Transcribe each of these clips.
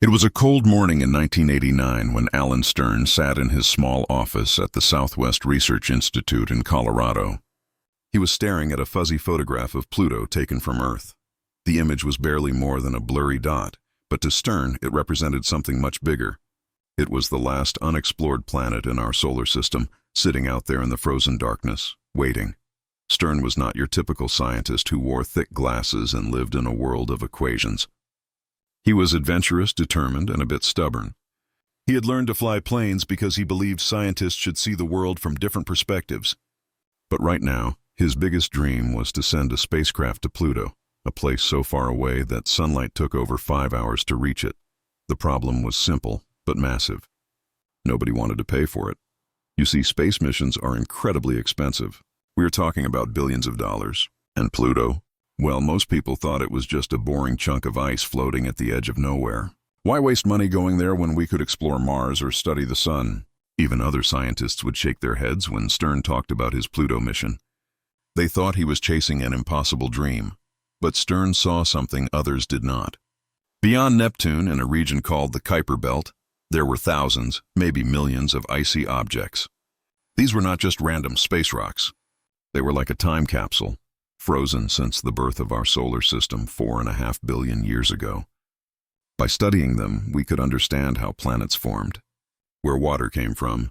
It was a cold morning in 1989 when Alan Stern sat in his small office at the Southwest Research Institute in Colorado. He was staring at a fuzzy photograph of Pluto taken from Earth. The image was barely more than a blurry dot, but to Stern it represented something much bigger. It was the last unexplored planet in our solar system, sitting out there in the frozen darkness, waiting. Stern was not your typical scientist who wore thick glasses and lived in a world of equations. He was adventurous, determined, and a bit stubborn. He had learned to fly planes because he believed scientists should see the world from different perspectives. But right now, his biggest dream was to send a spacecraft to Pluto, a place so far away that sunlight took over 5 hours to reach it. The problem was simple, but massive. Nobody wanted to pay for it. You see, space missions are incredibly expensive. We are talking about billions of dollars. And Pluto? Well, most people thought it was just a boring chunk of ice floating at the edge of nowhere. Why waste money going there when we could explore Mars or study the sun? Even other scientists would shake their heads when Stern talked about his Pluto mission. They thought he was chasing an impossible dream. But Stern saw something others did not. Beyond Neptune, in a region called the Kuiper Belt, there were thousands, maybe millions of icy objects. These were not just random space rocks. They were like a time capsule, frozen since the birth of our solar system 4.5 billion years ago. By studying them, we could understand how planets formed, where water came from,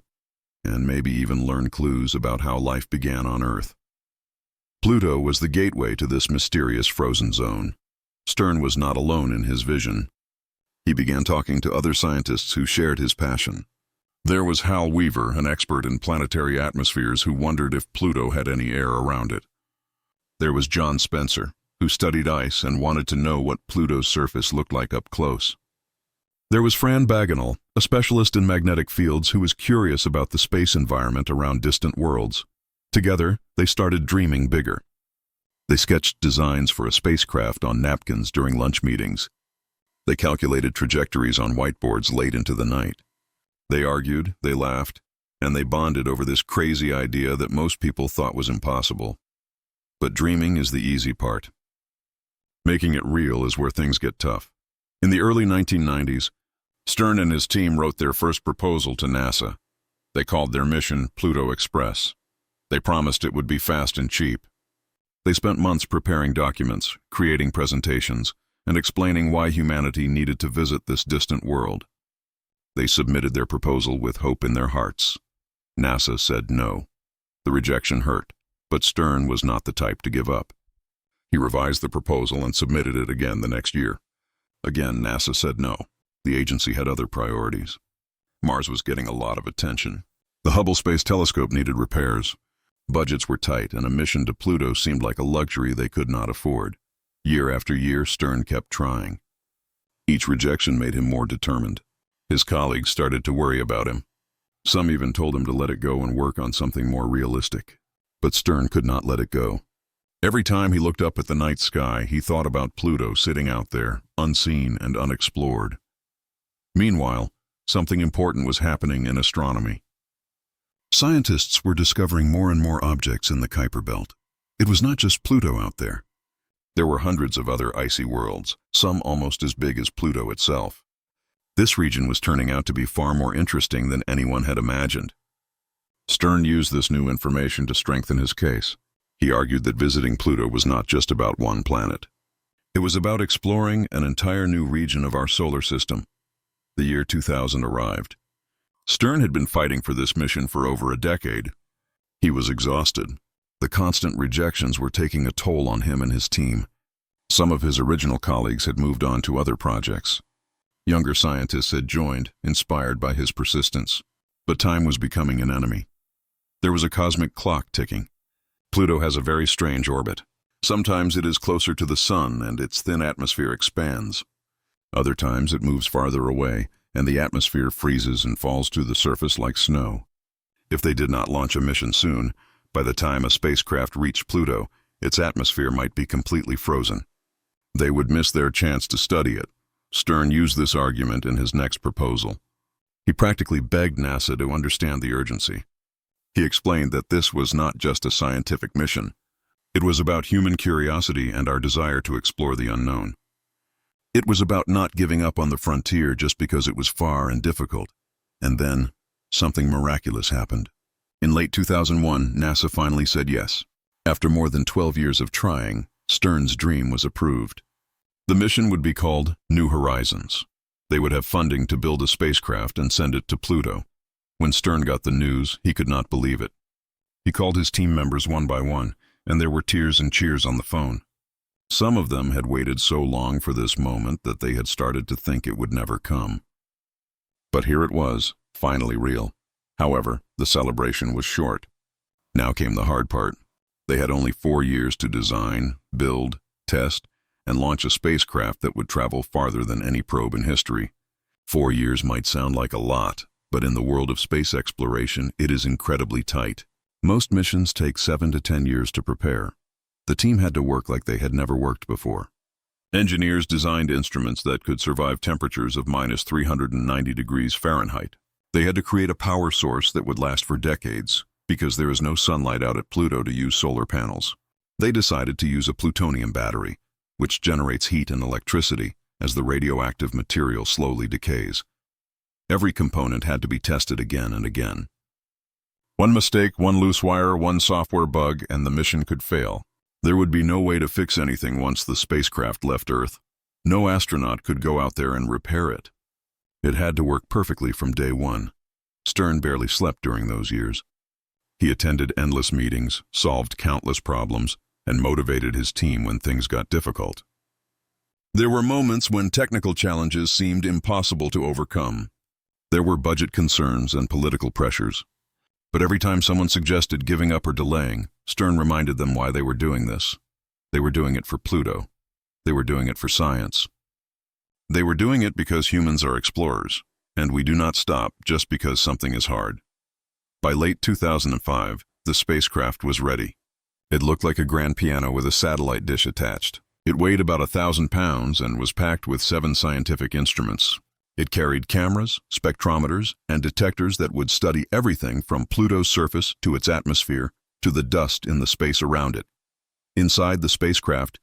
and maybe even learn clues about how life began on Earth. Pluto was the gateway to this mysterious frozen zone. Stern was not alone in his vision. He began talking to other scientists who shared his passion. There was Hal Weaver, an expert in planetary atmospheres who wondered if Pluto had any air around it. There was John Spencer, who studied ice and wanted to know what Pluto's surface looked like up close. There was Fran Bagenal, a specialist in magnetic fields who was curious about the space environment around distant worlds. Together, they started dreaming bigger. They sketched designs for a spacecraft on napkins during lunch meetings. They calculated trajectories on whiteboards late into the night. They argued, they laughed, and they bonded over this crazy idea that most people thought was impossible. But dreaming is the easy part. Making it real is where things get tough. In the early 1990s, Stern and his team wrote their first proposal to NASA. They called their mission Pluto Express. They promised it would be fast and cheap. They spent months preparing documents, creating presentations, and explaining why humanity needed to visit this distant world. They submitted their proposal with hope in their hearts. NASA said no. The rejection hurt, but Stern was not the type to give up. He revised the proposal and submitted it again the next year. Again, NASA said no. The agency had other priorities. Mars was getting a lot of attention. The Hubble Space Telescope needed repairs. Budgets were tight, and a mission to Pluto seemed like a luxury they could not afford. Year after year, Stern kept trying. Each rejection made him more determined. His colleagues started to worry about him. Some even told him to let it go and work on something more realistic. But Stern could not let it go. Every time he looked up at the night sky, he thought about Pluto sitting out there, unseen and unexplored. Meanwhile, something important was happening in astronomy. Scientists were discovering more and more objects in the Kuiper Belt. It was not just Pluto out there. There were hundreds of other icy worlds, some almost as big as Pluto itself. This region was turning out to be far more interesting than anyone had imagined. Stern used this new information to strengthen his case. He argued that visiting Pluto was not just about one planet. It was about exploring an entire new region of our solar system. The year 2000 arrived. Stern had been fighting for this mission for over a decade. He was exhausted. The constant rejections were taking a toll on him and his team. Some of his original colleagues had moved on to other projects. Younger scientists had joined, inspired by his persistence. But time was becoming an enemy. There was a cosmic clock ticking. Pluto has a very strange orbit. Sometimes it is closer to the sun and its thin atmosphere expands. Other times it moves farther away, and the atmosphere freezes and falls to the surface like snow. If they did not launch a mission soon, by the time a spacecraft reached Pluto, its atmosphere might be completely frozen. They would miss their chance to study it. Stern used this argument in his next proposal. He practically begged NASA to understand the urgency. He explained that this was not just a scientific mission. It was about human curiosity and our desire to explore the unknown. It was about not giving up on the frontier just because it was far and difficult. And then, something miraculous happened. In late 2001, NASA finally said yes. After more than 12 years of trying, Stern's dream was approved. The mission would be called New Horizons. They would have funding to build a spacecraft and send it to Pluto. When Stern got the news, he could not believe it. He called his team members one by one, and there were tears and cheers on the phone. Some of them had waited so long for this moment that they had started to think it would never come. But here it was, finally real. However, the celebration was short. Now came the hard part. They had only 4 years to design, build, test, and launch a spacecraft that would travel farther than any probe in history. 4 years might sound like a lot, but in the world of space exploration, it is incredibly tight. Most missions take 7 to 10 years to prepare. The team had to work like they had never worked before. Engineers designed instruments that could survive temperatures of minus 390 degrees Fahrenheit. They had to create a power source that would last for decades, because there is no sunlight out at Pluto to use solar panels. They decided to use a plutonium battery, which generates heat and electricity as the radioactive material slowly decays. Every component had to be tested again and again. One mistake, one loose wire, one software bug, and the mission could fail. There would be no way to fix anything once the spacecraft left Earth. No astronaut could go out there and repair it. It had to work perfectly from day one. Stern barely slept during those years. He attended endless meetings, solved countless problems, and motivated his team when things got difficult. There were moments when technical challenges seemed impossible to overcome. There were budget concerns and political pressures. But every time someone suggested giving up or delaying, Stern reminded them why they were doing this. They were doing it for Pluto. They were doing it for science. They were doing it because humans are explorers, and we do not stop just because something is hard. By late 2005, the spacecraft was ready. It looked like a grand piano with a satellite dish attached. It weighed about 1,000 pounds and was packed with 7 scientific instruments. It carried cameras, spectrometers, and detectors that would study everything from Pluto's surface to its atmosphere to the dust in the space around it. Inside the spacecraft,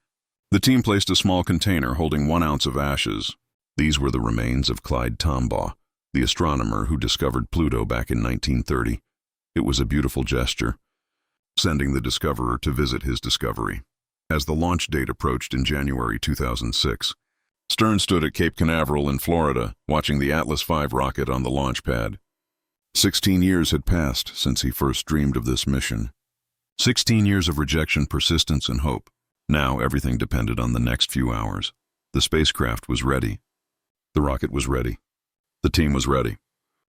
the team placed a small container holding 1 ounce of ashes. These were the remains of Clyde Tombaugh, the astronomer who discovered Pluto back in 1930. It was a beautiful gesture, sending the discoverer to visit his discovery. As the launch date approached in January 2006, Stern stood at Cape Canaveral in Florida, watching the Atlas V rocket on the launch pad. 16 years had passed since he first dreamed of this mission. 16 years of rejection, persistence, and hope. Now everything depended on the next few hours. The spacecraft was ready. The rocket was ready. The team was ready.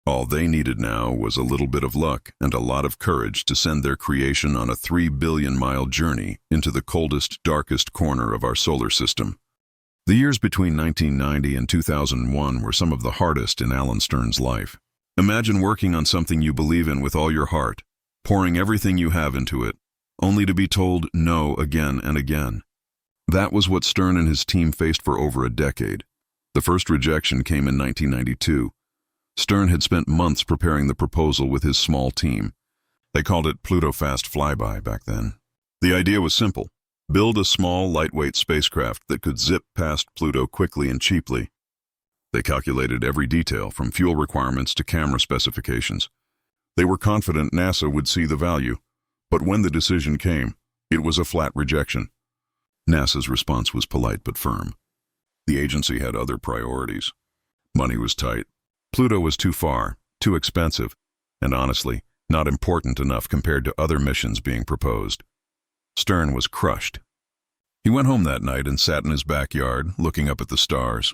All they needed now was a little bit of luck and a lot of courage to send their creation on a 3 billion-mile journey into the coldest, darkest corner of our solar system. The years between 1990 and 2001 were some of the hardest in Alan Stern's life. Imagine working on something you believe in with all your heart, pouring everything you have into it, only to be told no again and again. That was what Stern and his team faced for over a decade. The first rejection came in 1992. Stern had spent months preparing the proposal with his small team. They called it Pluto Fast Flyby back then. The idea was simple. Build a small, lightweight spacecraft that could zip past Pluto quickly and cheaply. They calculated every detail, from fuel requirements to camera specifications. They were confident NASA would see the value, but when the decision came, it was a flat rejection. NASA's response was polite but firm. The agency had other priorities. Money was tight. Pluto was too far, too expensive, and honestly, not important enough compared to other missions being proposed. Stern was crushed. He went home that night and sat in his backyard, looking up at the stars.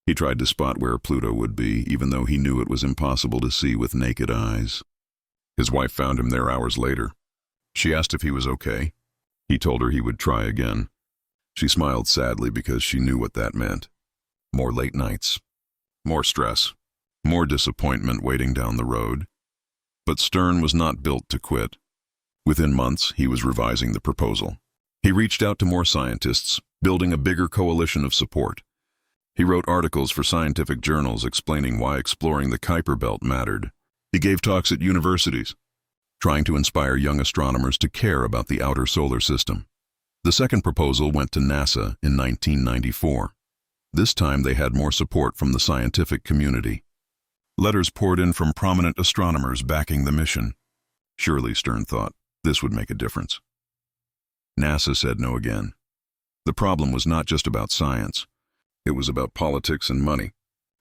He tried to spot where Pluto would be, even though he knew it was impossible to see with naked eyes. His wife found him there hours later. She asked if he was okay. He told her he would try again. She smiled sadly because she knew what that meant. More late nights, more stress, more disappointment waiting down the road. But Stern was not built to quit. Within months, he was revising the proposal. He reached out to more scientists, building a bigger coalition of support. He wrote articles for scientific journals explaining why exploring the Kuiper belt mattered. He gave talks at universities, trying to inspire young astronomers to care about the outer solar system. The second proposal went to NASA in 1994. This time they had more support from the scientific community. Letters poured in from prominent astronomers backing the mission. Surely, Stern thought, this would make a difference. NASA said no again. The problem was not just about science. It was about politics and money.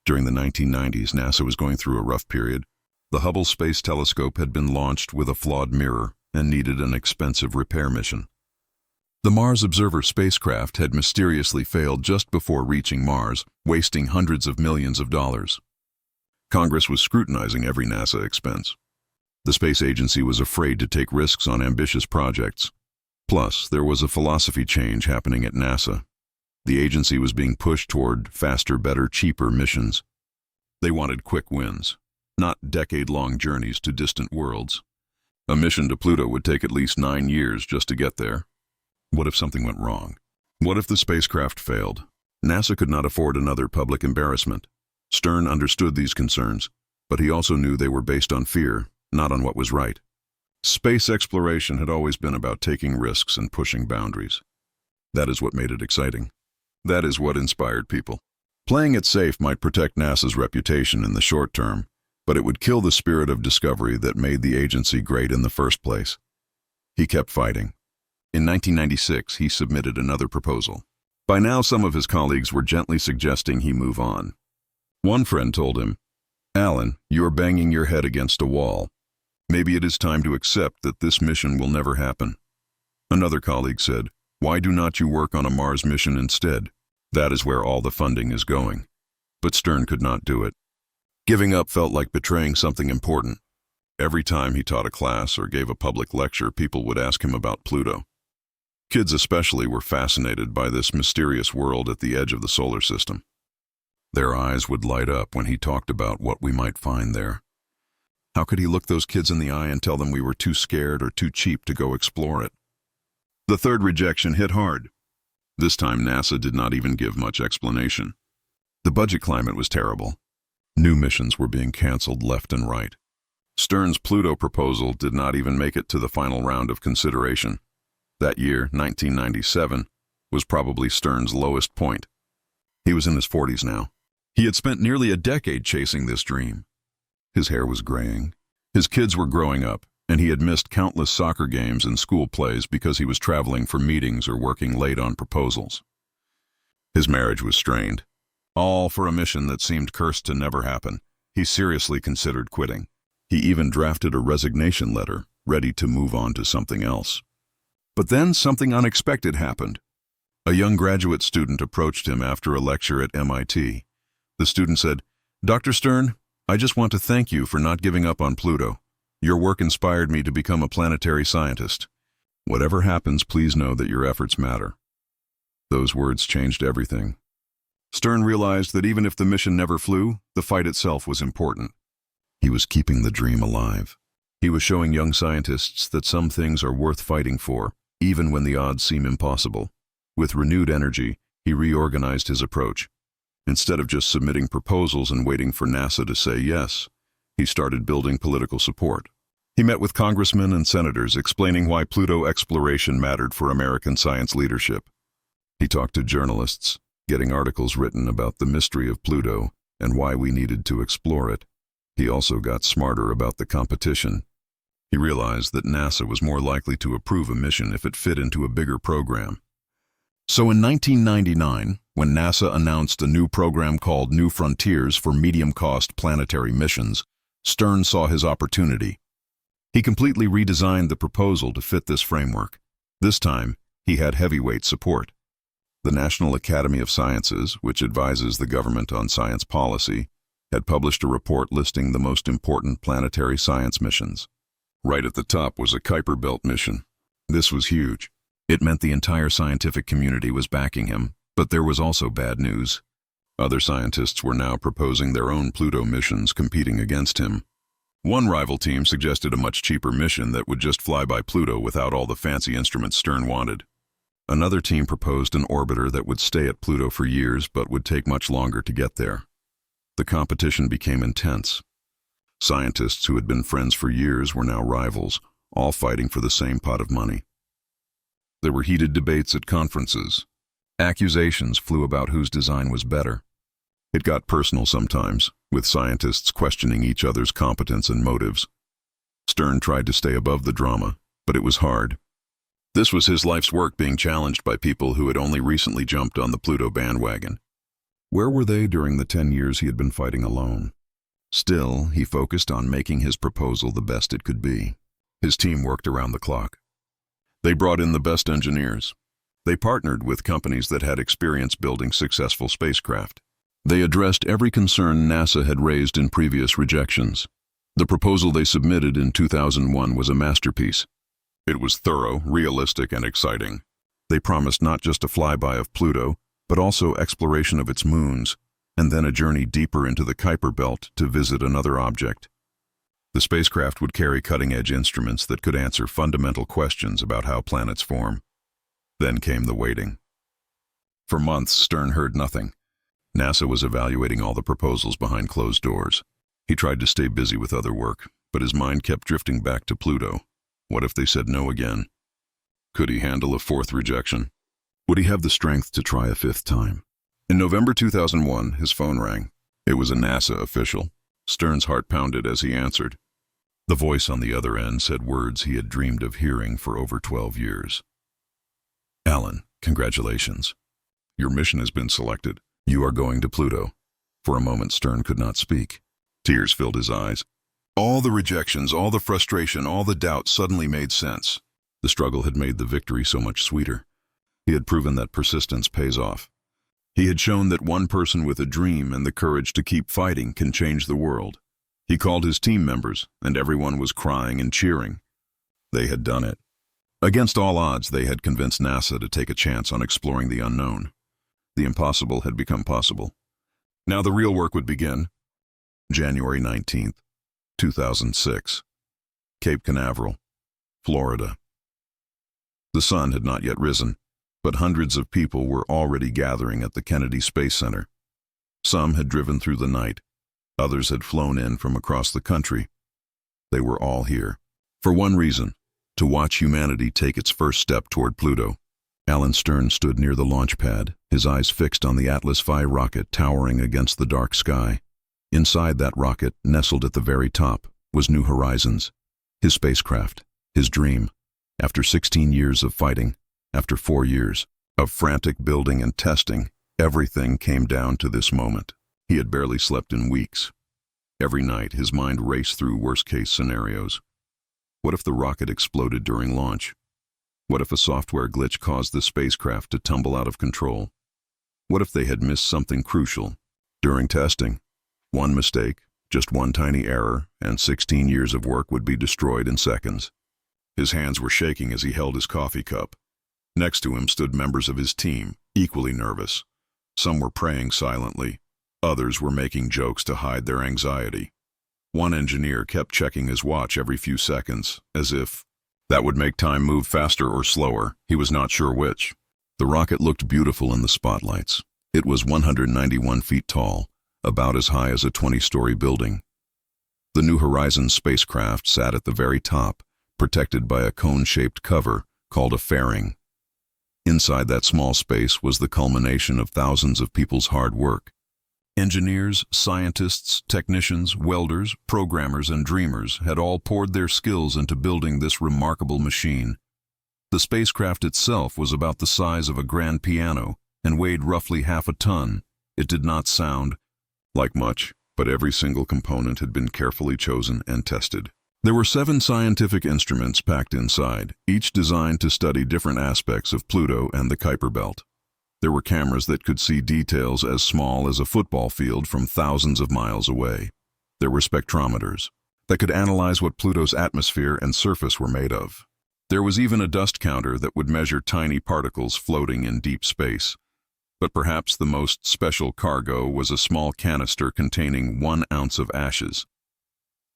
During the 1990s, NASA was going through a rough period. The Hubble Space Telescope had been launched with a flawed mirror and needed an expensive repair mission. The Mars Observer spacecraft had mysteriously failed just before reaching Mars, wasting hundreds of millions of dollars. Congress was scrutinizing every NASA expense. The space agency was afraid to take risks on ambitious projects. Plus, there was a philosophy change happening at NASA. The agency was being pushed toward faster, better, cheaper missions. They wanted quick wins, not decade-long journeys to distant worlds. A mission to Pluto would take at least 9 years just to get there. What if something went wrong? What if the spacecraft failed? NASA could not afford another public embarrassment. Stern understood these concerns, but he also knew they were based on fear, not on what was right. Space exploration had always been about taking risks and pushing boundaries. That is what made it exciting. That is what inspired people. Playing it safe might protect NASA's reputation in the short term, but it would kill the spirit of discovery that made the agency great in the first place. He kept fighting. In 1996, he submitted another proposal. By now, some of his colleagues were gently suggesting he move on. One friend told him, "Alan, you are banging your head against a wall. Maybe it is time to accept that this mission will never happen." Another colleague said, "Why do not you work on a Mars mission instead? That is where all the funding is going." But Stern could not do it. Giving up felt like betraying something important. Every time he taught a class or gave a public lecture, people would ask him about Pluto. Kids especially were fascinated by this mysterious world at the edge of the solar system. Their eyes would light up when he talked about what we might find there. How could he look those kids in the eye and tell them we were too scared or too cheap to go explore it? The third rejection hit hard. This time NASA did not even give much explanation. The budget climate was terrible. New missions were being canceled left and right. Stern's Pluto proposal did not even make it to the final round of consideration. That year, 1997, was probably Stern's lowest point. He was in his 40s now. He had spent nearly a decade chasing this dream. His hair was graying. His kids were growing up, and he had missed countless soccer games and school plays because he was traveling for meetings or working late on proposals. His marriage was strained. All for a mission that seemed cursed to never happen. He seriously considered quitting. He even drafted a resignation letter, ready to move on to something else. But then something unexpected happened. A young graduate student approached him after a lecture at MIT. The student said, "Dr. Stern, I just want to thank you for not giving up on Pluto. Your work inspired me to become a planetary scientist. Whatever happens, please know that your efforts matter." Those words changed everything. Stern realized that even if the mission never flew, the fight itself was important. He was keeping the dream alive. He was showing young scientists that some things are worth fighting for, even when the odds seem impossible. With renewed energy, he reorganized his approach. Instead of just submitting proposals and waiting for NASA to say yes, he started building political support. He met with congressmen and senators explaining why Pluto exploration mattered for American science leadership. He talked to journalists, getting articles written about the mystery of Pluto and why we needed to explore it. He also got smarter about the competition. He realized that NASA was more likely to approve a mission if it fit into a bigger program. So in 1999, when NASA announced a new program called New Frontiers for medium-cost planetary missions, Stern saw his opportunity. He completely redesigned the proposal to fit this framework. This time, he had heavyweight support. The National Academy of Sciences, which advises the government on science policy, had published a report listing the most important planetary science missions. Right at the top was a Kuiper Belt mission. This was huge. It meant the entire scientific community was backing him, but there was also bad news. Other scientists were now proposing their own Pluto missions competing against him. One rival team suggested a much cheaper mission that would just fly by Pluto without all the fancy instruments Stern wanted. Another team proposed an orbiter that would stay at Pluto for years but would take much longer to get there. The competition became intense. Scientists who had been friends for years were now rivals, all fighting for the same pot of money. There were heated debates at conferences. Accusations flew about whose design was better. It got personal sometimes, with scientists questioning each other's competence and motives. Stern tried to stay above the drama, but it was hard. This was his life's work being challenged by people who had only recently jumped on the Pluto bandwagon. Where were they during the 10 years he had been fighting alone? Still, he focused on making his proposal the best it could be. His team worked around the clock. They brought in the best engineers. They partnered with companies that had experience building successful spacecraft. They addressed every concern NASA had raised in previous rejections. The proposal they submitted in 2001 was a masterpiece. It was thorough, realistic, and exciting. They promised not just a flyby of Pluto, but also exploration of its moons, and then a journey deeper into the Kuiper belt to visit another object. The spacecraft would carry cutting-edge instruments that could answer fundamental questions about how planets form. Then came the waiting. For months, Stern heard nothing. NASA was evaluating all the proposals behind closed doors. He tried to stay busy with other work, but his mind kept drifting back to Pluto. What if they said no again? Could he handle a fourth rejection? Would he have the strength to try a fifth time? In November 2001, his phone rang. It was a NASA official. Stern's heart pounded as he answered. The voice on the other end said words he had dreamed of hearing for over 12 years. "Alan, congratulations. Your mission has been selected. You are going to Pluto." For a moment, Stern could not speak. Tears filled his eyes. All the rejections, all the frustration, all the doubt suddenly made sense. The struggle had made the victory so much sweeter. He had proven that persistence pays off. He had shown that one person with a dream and the courage to keep fighting can change the world. He called his team members, and everyone was crying and cheering. They had done it. Against all odds, they had convinced NASA to take a chance on exploring the unknown. The impossible had become possible. Now the real work would begin. January 19th, 2006. Cape Canaveral, Florida. The sun had not yet risen, but hundreds of people were already gathering at the Kennedy Space Center. Some had driven through the night. Others had flown in from across the country. They were all here, for one reason: to watch humanity take its first step toward Pluto. Alan Stern stood near the launch pad, his eyes fixed on the Atlas V rocket towering against the dark sky. Inside that rocket, nestled at the very top, was New Horizons, his spacecraft, his dream. After 16 years of fighting, after 4 years of frantic building and testing, everything came down to this moment. He had barely slept in weeks. Every night, his mind raced through worst-case scenarios. What if the rocket exploded during launch? What if a software glitch caused the spacecraft to tumble out of control? What if they had missed something crucial during testing? One mistake, just one tiny error, and 16 years of work would be destroyed in seconds. His hands were shaking as he held his coffee cup. Next to him stood members of his team, equally nervous. Some were praying silently. Others were making jokes to hide their anxiety. One engineer kept checking his watch every few seconds, as if that would make time move faster or slower. He was not sure which. The rocket looked beautiful in the spotlights. It was 191 feet tall, about as high as a 20-story building. The New Horizons spacecraft sat at the very top, protected by a cone-shaped cover called a fairing. Inside that small space was the culmination of thousands of people's hard work. Engineers, scientists, technicians, welders, programmers, and dreamers had all poured their skills into building this remarkable machine. The spacecraft itself was about the size of a grand piano and weighed roughly half a ton. It did not sound like much, but every single component had been carefully chosen and tested. There were 7 scientific instruments packed inside, each designed to study different aspects of Pluto and the Kuiper belt. There were cameras that could see details as small as a football field from thousands of miles away. There were spectrometers that could analyze what Pluto's atmosphere and surface were made of. There was even a dust counter that would measure tiny particles floating in deep space. But perhaps the most special cargo was a small canister containing 1 ounce of ashes.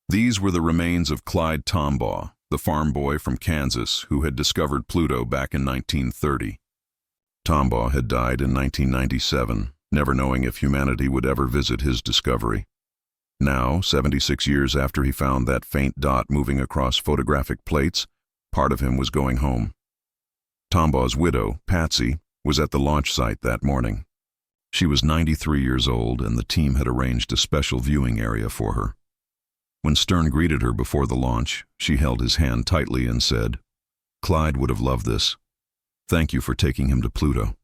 These were the remains of Clyde Tombaugh, the farm boy from Kansas who had discovered Pluto back in 1930. Tombaugh had died in 1997, never knowing if humanity would ever visit his discovery. Now, 76 years after he found that faint dot moving across photographic plates, part of him was going home. Tombaugh's widow, Patsy, was at the launch site that morning. She was 93 years old, and the team had arranged a special viewing area for her. When Stern greeted her before the launch, she held his hand tightly and said, "Clyde would have loved this. Thank you for taking him to Pluto."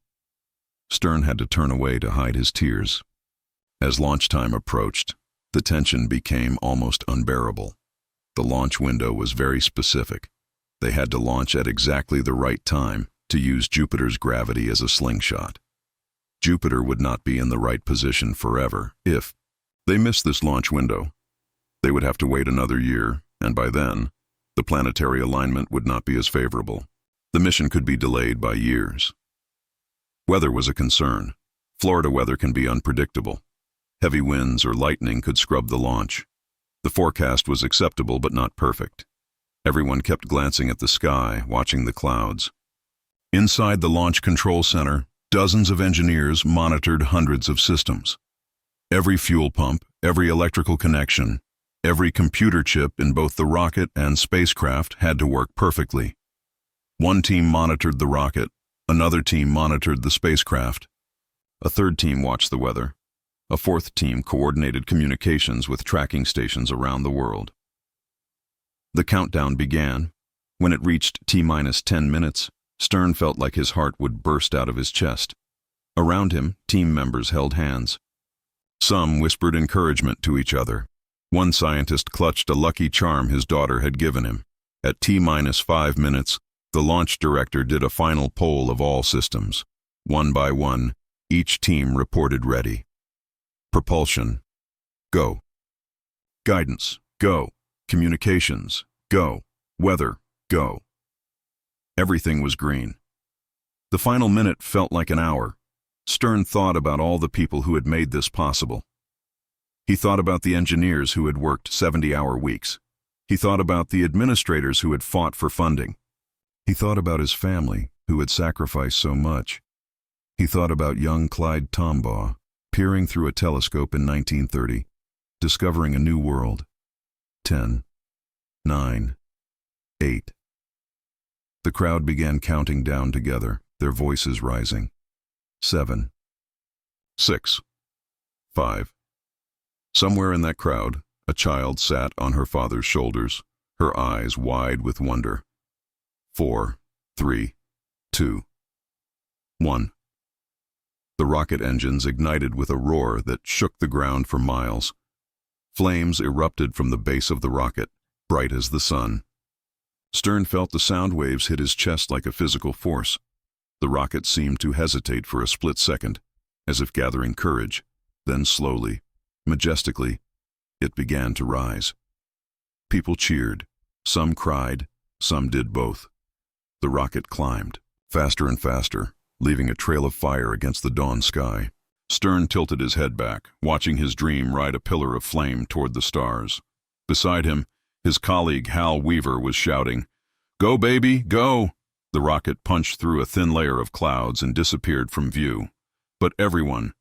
Stern had to turn away to hide his tears. As launch time approached, the tension became almost unbearable. The launch window was very specific. They had to launch at exactly the right time to use Jupiter's gravity as a slingshot. Jupiter would not be in the right position forever. If they missed this launch window, they would have to wait another year, and by then, the planetary alignment would not be as favorable. The mission could be delayed by years. Weather was a concern. Florida weather can be unpredictable. Heavy winds or lightning could scrub the launch. The forecast was acceptable but not perfect. Everyone kept glancing at the sky, watching the clouds. Inside the Launch Control Center, dozens of engineers monitored hundreds of systems. Every fuel pump, every electrical connection, every computer chip in both the rocket and spacecraft had to work perfectly. One team monitored the rocket, another team monitored the spacecraft. A third team watched the weather. A fourth team coordinated communications with tracking stations around the world. The countdown began. When it reached T-10 minutes, Stern felt like his heart would burst out of his chest. Around him, team members held hands. Some whispered encouragement to each other. One scientist clutched a lucky charm his daughter had given him. At T-5 minutes, the launch director did a final poll of all systems. One by one, each team reported ready. Propulsion, go. Guidance, go. Communications, go. Weather, go. Everything was green. The final minute felt like an hour. Stern thought about all the people who had made this possible. He thought about the engineers who had worked 70-hour weeks. He thought about the administrators who had fought for funding. He thought about his family, who had sacrificed so much. He thought about young Clyde Tombaugh, peering through a telescope in 1930, discovering a new world. 10, 9, 8. The crowd began counting down together, their voices rising. 7, 6, 5. Somewhere in that crowd, a child sat on her father's shoulders, her eyes wide with wonder. 4, 3, 2, 1. The rocket engines ignited with a roar that shook the ground for miles. Flames erupted from the base of the rocket, bright as the sun. Stern felt the sound waves hit his chest like a physical force. The rocket seemed to hesitate for a split second, as if gathering courage. Then slowly, majestically, it began to rise. People cheered. Some cried, some did both. The rocket climbed, faster and faster, leaving a trail of fire against the dawn sky. Stern tilted his head back, watching his dream ride a pillar of flame toward the stars. Beside him, his colleague Hal Weaver was shouting, "Go, baby, go!" The rocket punched through a thin layer of clouds and disappeared from view. But everyone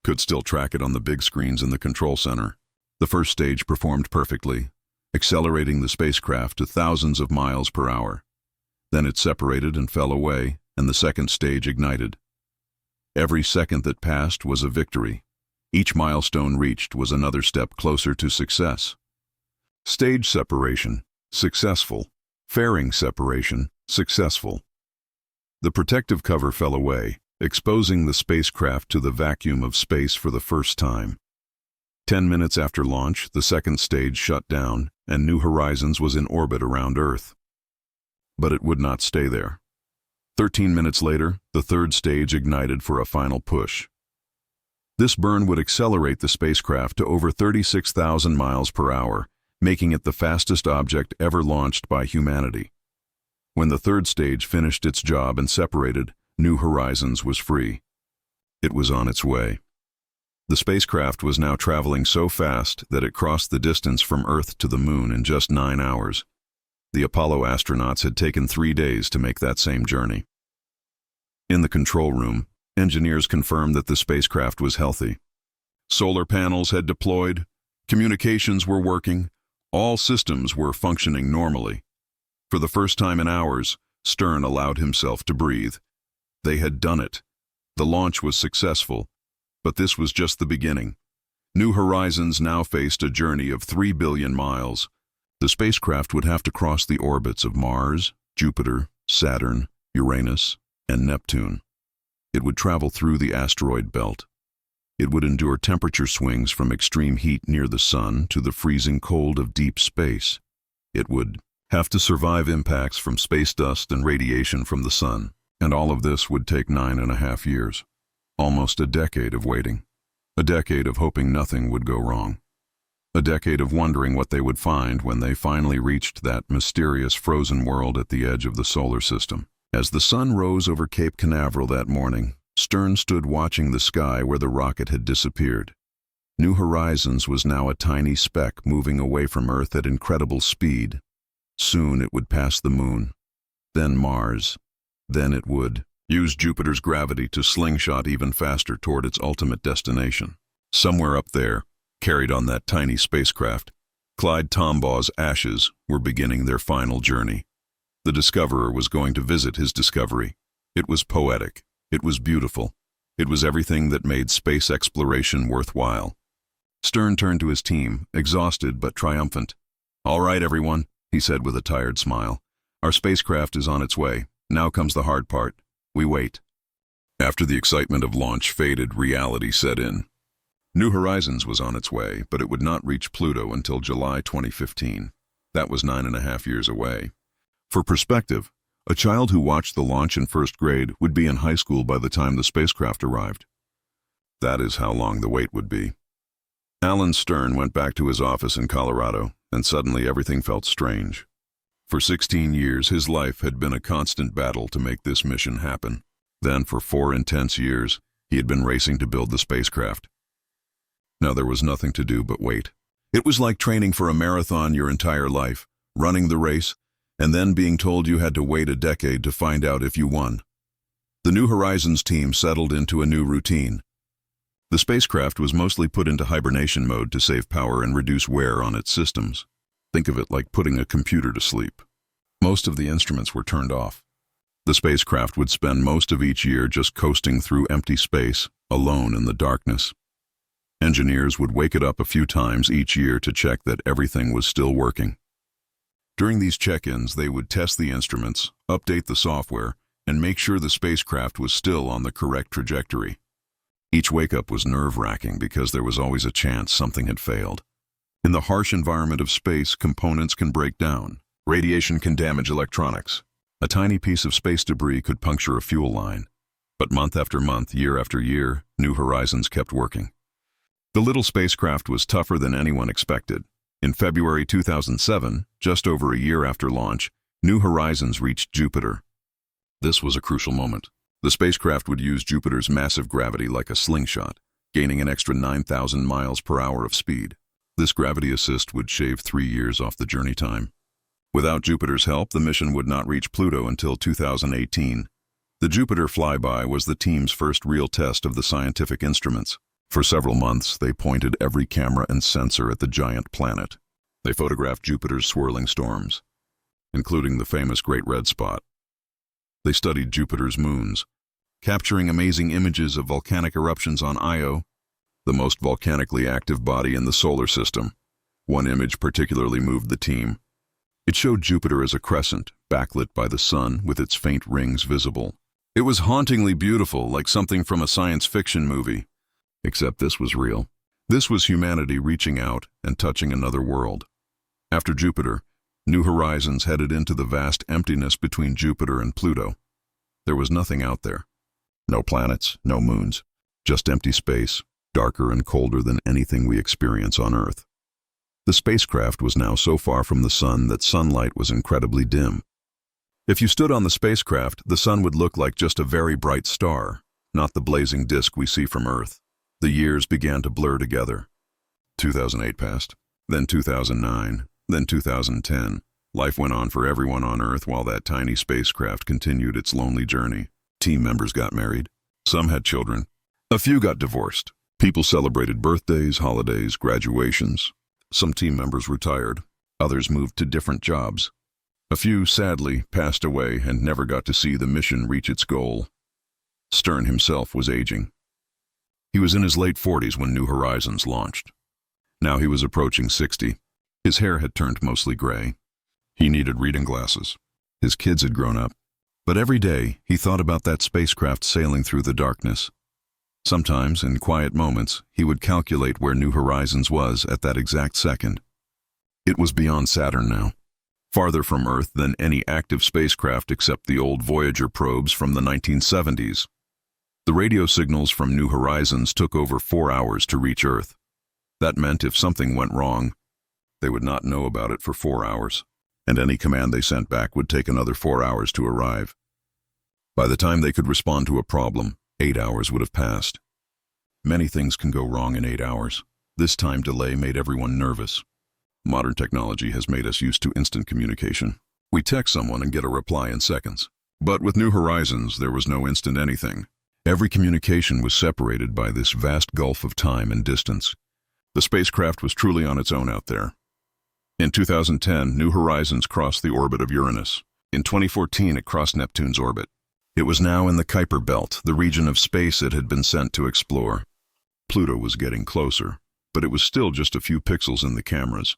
could still track it on the big screens in the control center. The first stage performed perfectly, accelerating the spacecraft to thousands of miles per hour. Then it separated and fell away, and the second stage ignited. Every second that passed was a victory. Each milestone reached was another step closer to success. Stage separation, successful. Fairing separation, successful. The protective cover fell away, exposing the spacecraft to the vacuum of space for the first time. 10 minutes after launch, the second stage shut down, and New Horizons was in orbit around Earth. But it would not stay there. 13 minutes later, the third stage ignited for a final push. This burn would accelerate the spacecraft to over 36,000 miles per hour, making it the fastest object ever launched by humanity. When the third stage finished its job and separated, New Horizons was free. It was on its way. The spacecraft was now traveling so fast that it crossed the distance from Earth to the Moon in just 9 hours. The Apollo astronauts had taken 3 days to make that same journey. In the control room, engineers confirmed that the spacecraft was healthy. Solar panels had deployed, communications were working, all systems were functioning normally. For the first time in hours, Stern allowed himself to breathe. They had done it. The launch was successful, but this was just the beginning. New Horizons now faced a journey of 3 billion miles. The spacecraft would have to cross the orbits of Mars, Jupiter, Saturn, Uranus, and Neptune. It would travel through the asteroid belt. It would endure temperature swings from extreme heat near the sun to the freezing cold of deep space. It would have to survive impacts from space dust and radiation from the sun. And all of this would take 9.5 years. Almost a decade of waiting. A decade of hoping nothing would go wrong. A decade of wondering what they would find when they finally reached that mysterious frozen world at the edge of the solar system. As the sun rose over Cape Canaveral that morning, Stern stood watching the sky where the rocket had disappeared. New Horizons was now a tiny speck moving away from Earth at incredible speed. Soon it would pass the Moon, then Mars. Then it would use Jupiter's gravity to slingshot even faster toward its ultimate destination. Somewhere up there, carried on that tiny spacecraft, Clyde Tombaugh's ashes were beginning their final journey. The discoverer was going to visit his discovery. It was poetic. It was beautiful. It was everything that made space exploration worthwhile. Stern turned to his team, exhausted but triumphant. "All right, everyone," he said with a tired smile. "Our spacecraft is on its way. Now comes the hard part. We wait." After the excitement of launch faded, reality set in. New Horizons was on its way, but it would not reach Pluto until July 2015. That was 9.5 years away. For perspective, a child who watched the launch in first grade would be in high school by the time the spacecraft arrived. That is how long the wait would be. Alan Stern went back to his office in Colorado, and suddenly everything felt strange. For 16 years, his life had been a constant battle to make this mission happen. Then, for 4 intense years, he had been racing to build the spacecraft. Now there was nothing to do but wait. It was like training for a marathon your entire life, running the race, and then being told you had to wait a decade to find out if you won. The New Horizons team settled into a new routine. The spacecraft was mostly put into hibernation mode to save power and reduce wear on its systems. Think of it like putting a computer to sleep. Most of the instruments were turned off. The spacecraft would spend most of each year just coasting through empty space, alone in the darkness. Engineers would wake it up a few times each year to check that everything was still working. During these check-ins, they would test the instruments, update the software, and make sure the spacecraft was still on the correct trajectory. Each wake-up was nerve-wracking because there was always a chance something had failed. In the harsh environment of space, components can break down. Radiation can damage electronics. A tiny piece of space debris could puncture a fuel line. But month after month, year after year, New Horizons kept working. The little spacecraft was tougher than anyone expected. In February 2007, just over a year after launch, New Horizons reached Jupiter. This was a crucial moment. The spacecraft would use Jupiter's massive gravity like a slingshot, gaining an extra 9,000 miles per hour of speed. This gravity assist would shave 3 years off the journey time. Without Jupiter's help, the mission would not reach Pluto until 2018. The Jupiter flyby was the team's first real test of the scientific instruments. For several months, they pointed every camera and sensor at the giant planet. They photographed Jupiter's swirling storms, including the famous Great Red Spot. They studied Jupiter's moons, capturing amazing images of volcanic eruptions on Io, the most volcanically active body in the solar system. One image particularly moved the team. It showed Jupiter as a crescent, backlit by the sun with its faint rings visible. It was hauntingly beautiful, like something from a science fiction movie. Except this was real. This was humanity reaching out and touching another world. After Jupiter, New Horizons headed into the vast emptiness between Jupiter and Pluto. There was nothing out there. No planets, no moons, just empty space, darker and colder than anything we experience on Earth. The spacecraft was now so far from the sun that sunlight was incredibly dim. If you stood on the spacecraft, the sun would look like just a very bright star, not the blazing disk we see from Earth. The years began to blur together. 2008 passed, then 2009, then 2010. Life went on for everyone on Earth while that tiny spacecraft continued its lonely journey. Team members got married. Some had children. A few got divorced. People celebrated birthdays, holidays, graduations. Some team members retired. Others moved to different jobs. A few, sadly, passed away and never got to see the mission reach its goal. Stern himself was aging. He was in his late 40s when New Horizons launched. Now he was approaching 60. His hair had turned mostly gray. He needed reading glasses. His kids had grown up. But every day, he thought about that spacecraft sailing through the darkness. Sometimes, in quiet moments, he would calculate where New Horizons was at that exact second. It was beyond Saturn now, farther from Earth than any active spacecraft except the old Voyager probes from the 1970s. The radio signals from New Horizons took over 4 hours to reach Earth. That meant if something went wrong, they would not know about it for 4 hours, and any command they sent back would take another 4 hours to arrive. By the time they could respond to a problem, 8 hours would have passed. Many things can go wrong in 8 hours. This time delay made everyone nervous. Modern technology has made us used to instant communication. We text someone and get a reply in seconds. But with New Horizons, there was no instant anything. Every communication was separated by this vast gulf of time and distance. The spacecraft was truly on its own out there. In 2010, New Horizons crossed the orbit of Uranus. In 2014, it crossed Neptune's orbit. It was now in the Kuiper belt, the region of space it had been sent to explore. Pluto was getting closer, but it was still just a few pixels in the cameras,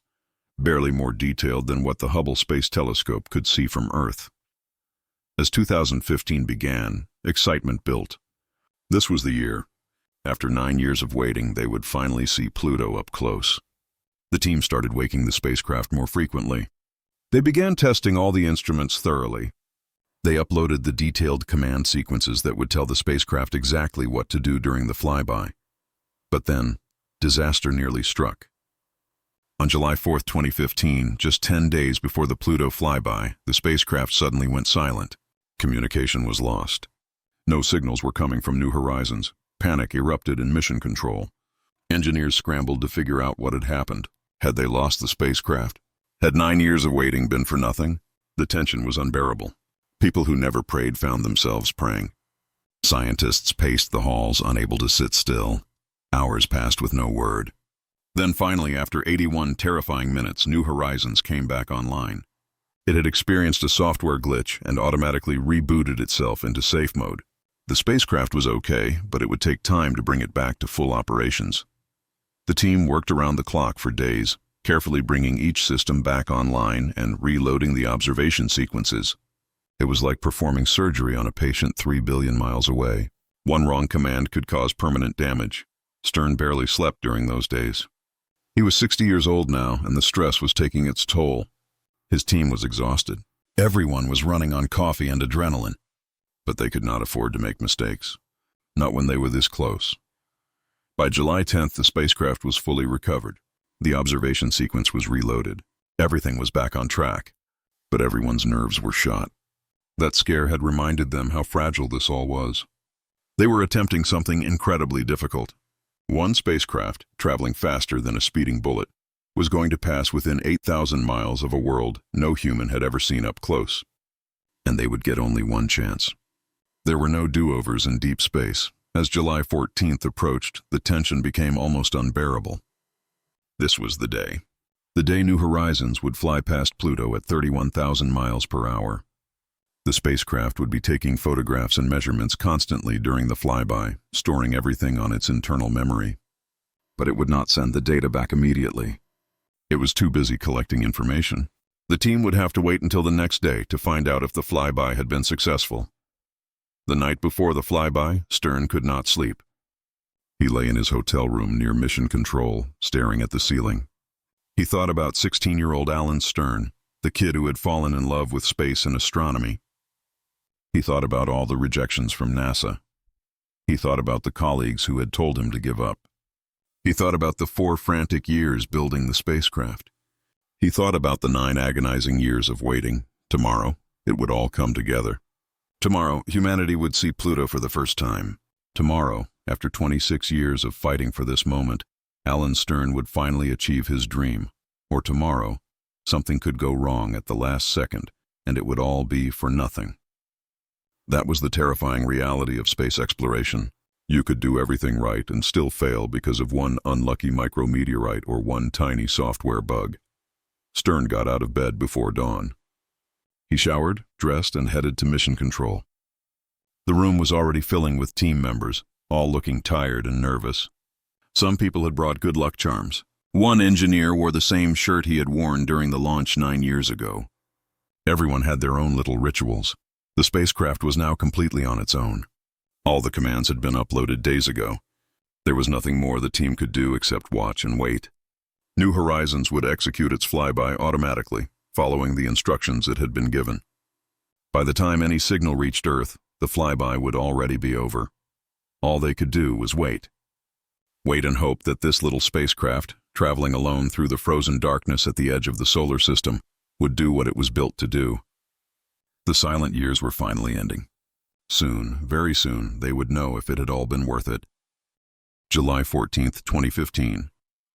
barely more detailed than what the Hubble Space Telescope could see from Earth. As 2015 began, excitement built. This was the year. After 9 years of waiting, they would finally see Pluto up close. The team started waking the spacecraft more frequently. They began testing all the instruments thoroughly. They uploaded the detailed command sequences that would tell the spacecraft exactly what to do during the flyby. But then, disaster nearly struck. On July 4, 2015, just 10 days before the Pluto flyby, the spacecraft suddenly went silent. Communication was lost. No signals were coming from New Horizons. Panic erupted in mission control. Engineers scrambled to figure out what had happened. Had they lost the spacecraft? Had 9 years of waiting been for nothing? The tension was unbearable. People who never prayed found themselves praying. Scientists paced the halls, unable to sit still. Hours passed with no word. Then finally, after 81 terrifying minutes, New Horizons came back online. It had experienced a software glitch and automatically rebooted itself into safe mode. The spacecraft was okay, but it would take time to bring it back to full operations. The team worked around the clock for days, carefully bringing each system back online and reloading the observation sequences. It was like performing surgery on a patient 3 billion miles away. One wrong command could cause permanent damage. Stern barely slept during those days. He was 60 years old now, and the stress was taking its toll. His team was exhausted. Everyone was running on coffee and adrenaline. But they could not afford to make mistakes. Not when they were this close. By July 10th, the spacecraft was fully recovered. The observation sequence was reloaded. Everything was back on track. But everyone's nerves were shot. That scare had reminded them how fragile this all was. They were attempting something incredibly difficult. One spacecraft, traveling faster than a speeding bullet, was going to pass within 8,000 miles of a world no human had ever seen up close. And they would get only one chance. There were no do-overs in deep space. As July 14th approached, the tension became almost unbearable. This was the day. The day New Horizons would fly past Pluto at 31,000 miles per hour. The spacecraft would be taking photographs and measurements constantly during the flyby, storing everything on its internal memory. But it would not send the data back immediately. It was too busy collecting information. The team would have to wait until the next day to find out if the flyby had been successful. The night before the flyby, Stern could not sleep. He lay in his hotel room near Mission Control, staring at the ceiling. He thought about 16-year-old Alan Stern, the kid who had fallen in love with space and astronomy. He thought about all the rejections from NASA. He thought about the colleagues who had told him to give up. He thought about the 4 frantic years building the spacecraft. He thought about the 9 agonizing years of waiting. Tomorrow, it would all come together. Tomorrow, humanity would see Pluto for the first time. Tomorrow, after 26 years of fighting for this moment, Alan Stern would finally achieve his dream. Or tomorrow, something could go wrong at the last second, and it would all be for nothing. That was the terrifying reality of space exploration. You could do everything right and still fail because of one unlucky micrometeorite or one tiny software bug. Stern got out of bed before dawn. He showered, dressed, and headed to Mission Control. The room was already filling with team members, all looking tired and nervous. Some people had brought good luck charms. One engineer wore the same shirt he had worn during the launch 9 years ago. Everyone had their own little rituals. The spacecraft was now completely on its own. All the commands had been uploaded days ago. There was nothing more the team could do except watch and wait. New Horizons would execute its flyby automatically, following the instructions it had been given. By the time any signal reached Earth, the flyby would already be over. All they could do was wait. Wait and hope that this little spacecraft, traveling alone through the frozen darkness at the edge of the solar system, would do what it was built to do. The silent years were finally ending. Soon, very soon, they would know if it had all been worth it. July 14th, 2015.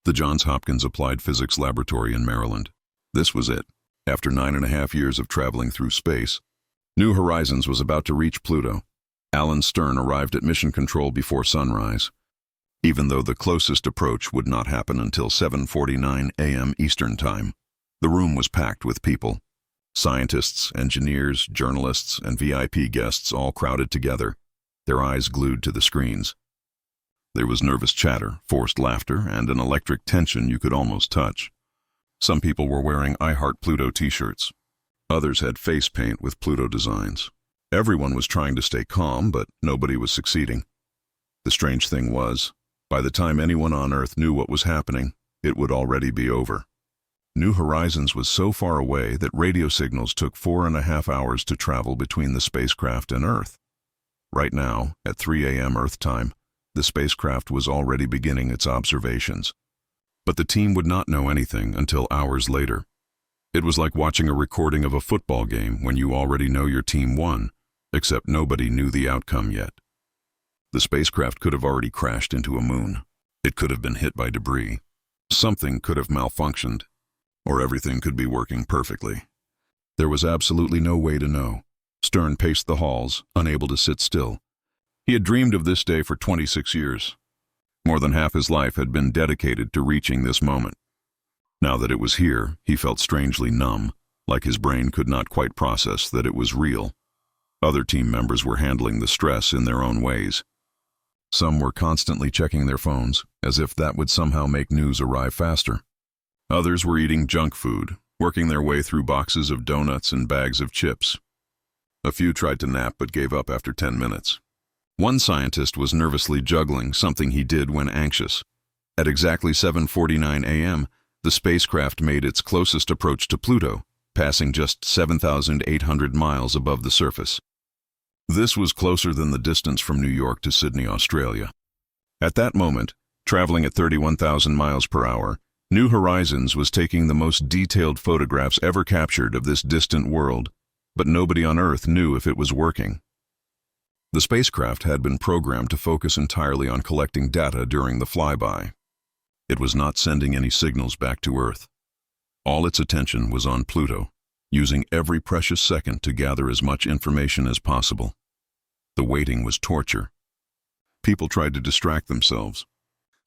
The Johns Hopkins Applied Physics Laboratory in Maryland. This was it. After 9.5 years of traveling through space, New Horizons was about to reach Pluto. Alan Stern arrived at mission control before sunrise, even though the closest approach would not happen until 7:49 a.m. Eastern Time. The room was packed with people. Scientists, engineers, journalists, and VIP guests all crowded together, their eyes glued to the screens. There was nervous chatter, forced laughter, and an electric tension you could almost touch. Some people were wearing I Heart Pluto t-shirts. Others had face paint with Pluto designs. Everyone was trying to stay calm, but nobody was succeeding. The strange thing was, by the time anyone on Earth knew what was happening, it would already be over. New Horizons was so far away that radio signals took 4.5 hours to travel between the spacecraft and Earth. Right now, at 3 a.m. Earth time, the spacecraft was already beginning its observations. But the team would not know anything until hours later. It was like watching a recording of a football game when you already know your team won, except nobody knew the outcome yet. The spacecraft could have already crashed into a moon. It could have been hit by debris. Something could have malfunctioned, or everything could be working perfectly. There was absolutely no way to know. Stern paced the halls, unable to sit still. He had dreamed of this day for 26 years. More than half his life had been dedicated to reaching this moment. Now that it was here, he felt strangely numb, like his brain could not quite process that it was real. Other team members were handling the stress in their own ways. Some were constantly checking their phones, as if that would somehow make news arrive faster. Others were eating junk food, working their way through boxes of donuts and bags of chips. A few tried to nap but gave up after 10 minutes. One scientist was nervously juggling something he did when anxious. At exactly 7:49 a.m., the spacecraft made its closest approach to Pluto, passing just 7,800 miles above the surface. This was closer than the distance from New York to Sydney, Australia. At that moment, traveling at 31,000 miles per hour, New Horizons was taking the most detailed photographs ever captured of this distant world, but nobody on Earth knew if it was working. The spacecraft had been programmed to focus entirely on collecting data during the flyby. It was not sending any signals back to Earth. All its attention was on Pluto, using every precious second to gather as much information as possible. The waiting was torture. People tried to distract themselves.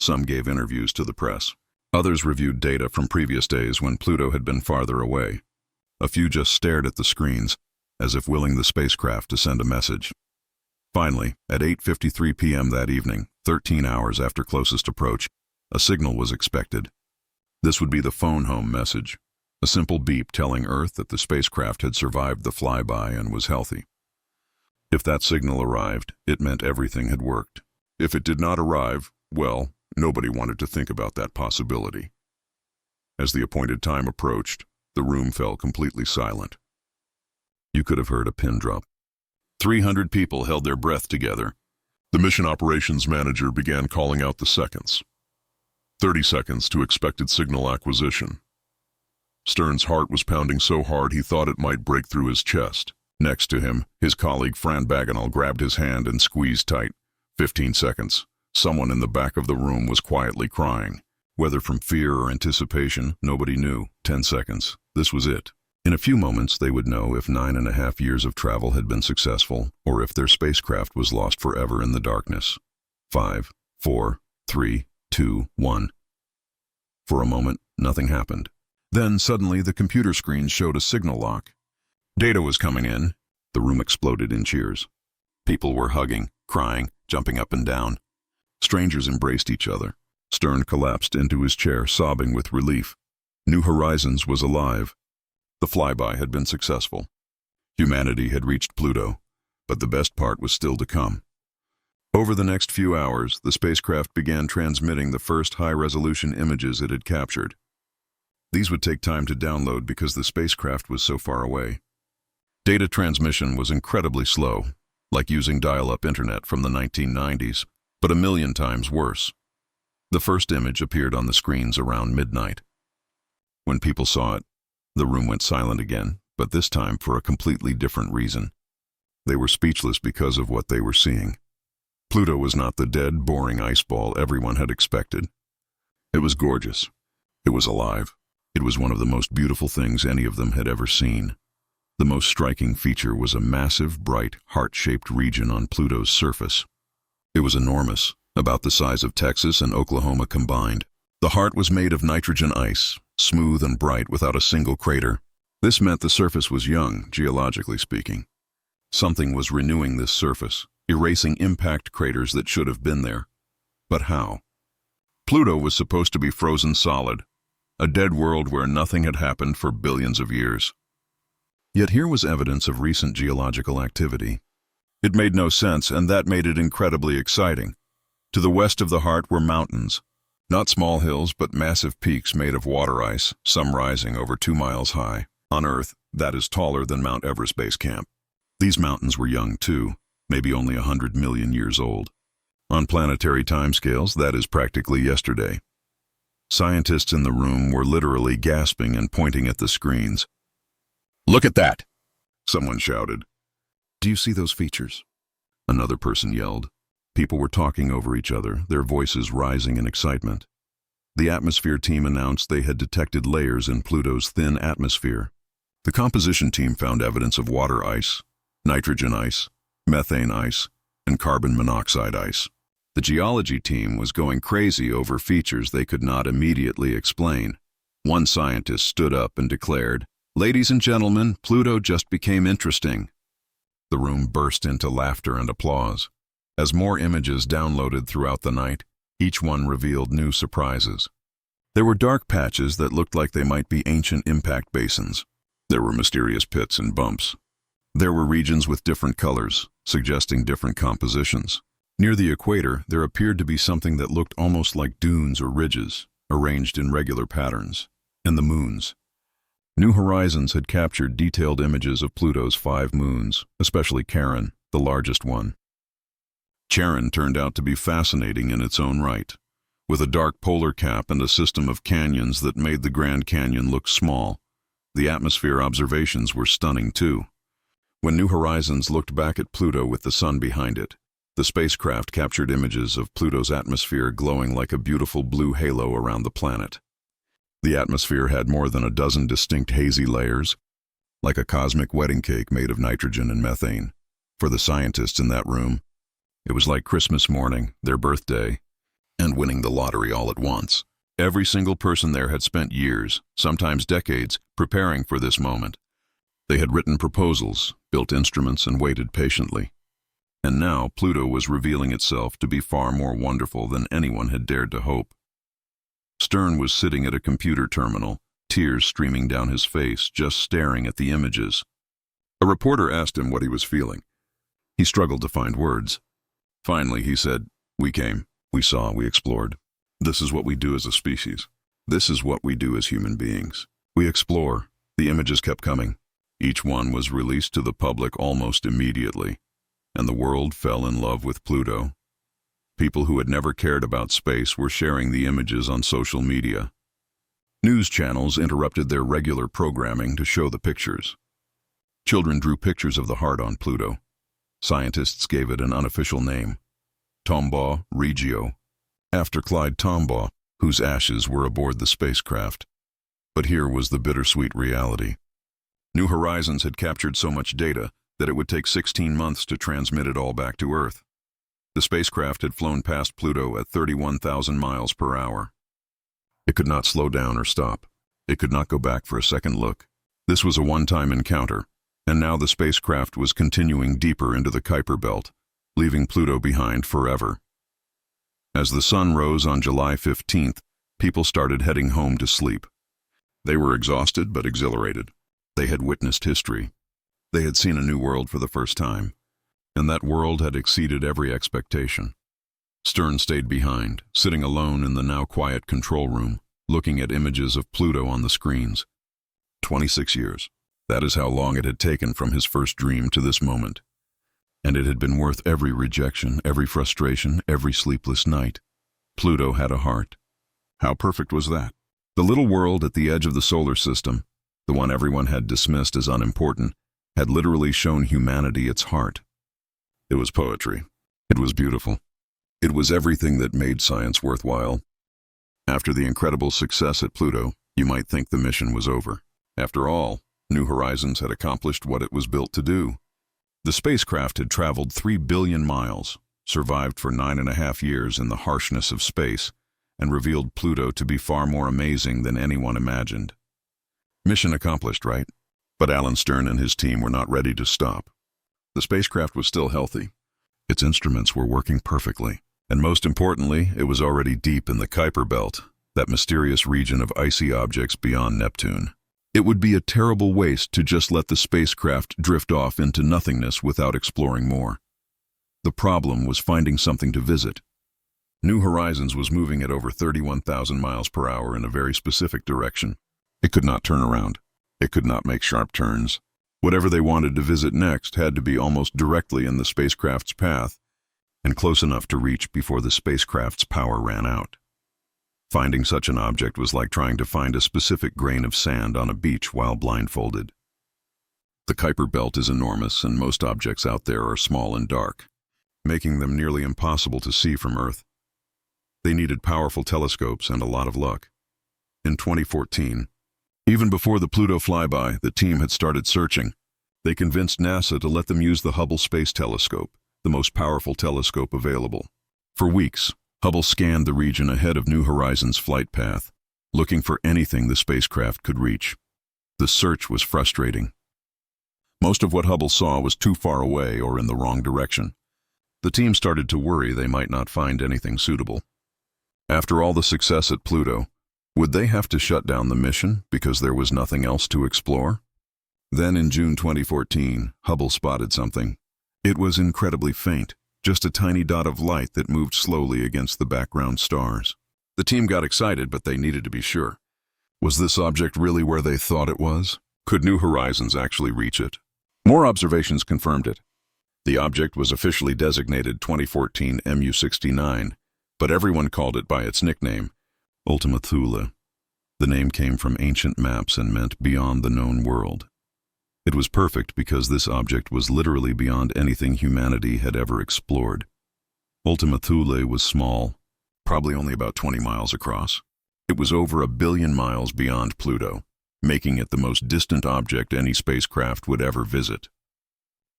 Some gave interviews to the press. Others reviewed data from previous days when Pluto had been farther away. A few just stared at the screens, as if willing the spacecraft to send a message. Finally, at 8:53 p.m. that evening, 13 hours after closest approach, a signal was expected. This would be the phone home message, a simple beep telling Earth that the spacecraft had survived the flyby and was healthy. If that signal arrived, it meant everything had worked. If it did not arrive, well, nobody wanted to think about that possibility. As the appointed time approached, the room fell completely silent. You could have heard a pin drop. 300 people held their breath together. The mission operations manager began calling out the seconds. 30 seconds to expected signal acquisition. Stern's heart was pounding so hard he thought it might break through his chest. Next to him, his colleague Fran Bagenal grabbed his hand and squeezed tight. 15 seconds. Someone in the back of the room was quietly crying. Whether from fear or anticipation, nobody knew. 10 seconds. This was it. In a few moments, they would know if 9.5 years of travel had been successful, or if their spacecraft was lost forever in the darkness. 5, 4, 3, 2, 1. For a moment, nothing happened. Then, suddenly, the computer screen showed a signal lock. Data was coming in. The room exploded in cheers. People were hugging, crying, jumping up and down. Strangers embraced each other. Stern collapsed into his chair, sobbing with relief. New Horizons was alive. The flyby had been successful. Humanity had reached Pluto, but the best part was still to come. Over the next few hours, the spacecraft began transmitting the first high-resolution images it had captured. These would take time to download because the spacecraft was so far away. Data transmission was incredibly slow, like using dial-up internet from the 1990s, but 1,000,000 times worse. The first image appeared on the screens around midnight. When people saw it, the room went silent again, but this time for a completely different reason. They were speechless because of what they were seeing. Pluto was not the dead, boring ice ball everyone had expected. It was gorgeous. It was alive. It was one of the most beautiful things any of them had ever seen. The most striking feature was a massive, bright, heart-shaped region on Pluto's surface. It was enormous, about the size of Texas and Oklahoma combined. The heart was made of nitrogen ice, smooth and bright without a single crater. This meant the surface was young, geologically speaking. Something was renewing this surface, erasing impact craters that should have been there. But how? Pluto was supposed to be frozen solid, a dead world where nothing had happened for billions of years. Yet here was evidence of recent geological activity. It made no sense, and that made it incredibly exciting. To the west of the heart were mountains. Not small hills, but massive peaks made of water ice, some rising over 2 miles high. On Earth, that is taller than Mount Everest Base Camp. These mountains were young too, maybe only 100 million years old. On planetary timescales, that is practically yesterday. Scientists in the room were literally gasping and pointing at the screens. "Look at that!" someone shouted. "Do you see those features?" Another person yelled. People were talking over each other, their voices rising in excitement. The atmosphere team announced they had detected layers in Pluto's thin atmosphere. The composition team found evidence of water ice, nitrogen ice, methane ice, and carbon monoxide ice. The geology team was going crazy over features they could not immediately explain. One scientist stood up and declared, "Ladies and gentlemen, Pluto just became interesting." The room burst into laughter and applause. As more images downloaded throughout the night, each one revealed new surprises. There were dark patches that looked like they might be ancient impact basins. There were mysterious pits and bumps. There were regions with different colors, suggesting different compositions. Near the equator, there appeared to be something that looked almost like dunes or ridges, arranged in regular patterns, and the moons. New Horizons had captured detailed images of Pluto's 5 moons, especially Charon, the largest one. Charon turned out to be fascinating in its own right, with a dark polar cap and a system of canyons that made the Grand Canyon look small. The atmosphere observations were stunning too. When New Horizons looked back at Pluto with the sun behind it, the spacecraft captured images of Pluto's atmosphere glowing like a beautiful blue halo around the planet. The atmosphere had more than a dozen distinct hazy layers, like a cosmic wedding cake made of nitrogen and methane. For the scientists in that room, it was like Christmas morning, their birthday, and winning the lottery all at once. Every single person there had spent years, sometimes decades, preparing for this moment. They had written proposals, built instruments, and waited patiently. And now Pluto was revealing itself to be far more wonderful than anyone had dared to hope. Stern was sitting at a computer terminal, tears streaming down his face, just staring at the images. A reporter asked him what he was feeling. He struggled to find words. Finally, he said, "We came, we saw, we explored. This is what we do as a species. This is what we do as human beings. We explore." The images kept coming. Each one was released to the public almost immediately, and the world fell in love with Pluto. People who had never cared about space were sharing the images on social media. News channels interrupted their regular programming to show the pictures. Children drew pictures of the heart on Pluto. Scientists gave it an unofficial name, Tombaugh Regio, after Clyde Tombaugh, whose ashes were aboard the spacecraft. But here was the bittersweet reality. New Horizons had captured so much data that it would take 16 months to transmit it all back to Earth. The spacecraft had flown past Pluto at 31,000 miles per hour. It could not slow down or stop. It could not go back for a second look. This was a one-time encounter, and now the spacecraft was continuing deeper into the Kuiper belt, leaving Pluto behind forever. As the sun rose on July 15th, people started heading home to sleep. They were exhausted but exhilarated. They had witnessed history. They had seen a new world for the first time, and that world had exceeded every expectation. Stern stayed behind, sitting alone in the now quiet control room, looking at images of Pluto on the screens. 26 years. That is how long it had taken from his first dream to this moment. And it had been worth every rejection, every frustration, every sleepless night. Pluto had a heart. How perfect was that? The little world at the edge of the solar system, the one everyone had dismissed as unimportant, had literally shown humanity its heart. It was poetry. It was beautiful. It was everything that made science worthwhile. After the incredible success at Pluto, you might think the mission was over. After all, New Horizons had accomplished what it was built to do. The spacecraft had traveled 3 billion miles, survived for 9.5 years in the harshness of space, and revealed Pluto to be far more amazing than anyone imagined. Mission accomplished, right? But Alan Stern and his team were not ready to stop. The spacecraft was still healthy. Its instruments were working perfectly. And most importantly, it was already deep in the Kuiper belt, that mysterious region of icy objects beyond Neptune. It would be a terrible waste to just let the spacecraft drift off into nothingness without exploring more. The problem was finding something to visit. New Horizons was moving at over 31,000 miles per hour in a very specific direction. It could not turn around. It could not make sharp turns. Whatever they wanted to visit next had to be almost directly in the spacecraft's path, and close enough to reach before the spacecraft's power ran out. Finding such an object was like trying to find a specific grain of sand on a beach while blindfolded. The Kuiper belt is enormous, and most objects out there are small and dark, making them nearly impossible to see from Earth. They needed powerful telescopes and a lot of luck. In 2014, even before the Pluto flyby, the team had started searching. They convinced NASA to let them use the Hubble Space Telescope, the most powerful telescope available. For weeks, Hubble scanned the region ahead of New Horizons' flight path, looking for anything the spacecraft could reach. The search was frustrating. Most of what Hubble saw was too far away or in the wrong direction. The team started to worry they might not find anything suitable. After all the success at Pluto, would they have to shut down the mission because there was nothing else to explore? Then in June 2014, Hubble spotted something. It was incredibly faint, just a tiny dot of light that moved slowly against the background stars. The team got excited, but they needed to be sure. Was this object really where they thought it was? Could New Horizons actually reach it? More observations confirmed it. The object was officially designated 2014 MU69, but everyone called it by its nickname, Ultima Thule. The name came from ancient maps and meant beyond the known world. It was perfect because this object was literally beyond anything humanity had ever explored. Ultima Thule was small, probably only about 20 miles across. It was over 1 billion miles beyond Pluto, making it the most distant object any spacecraft would ever visit.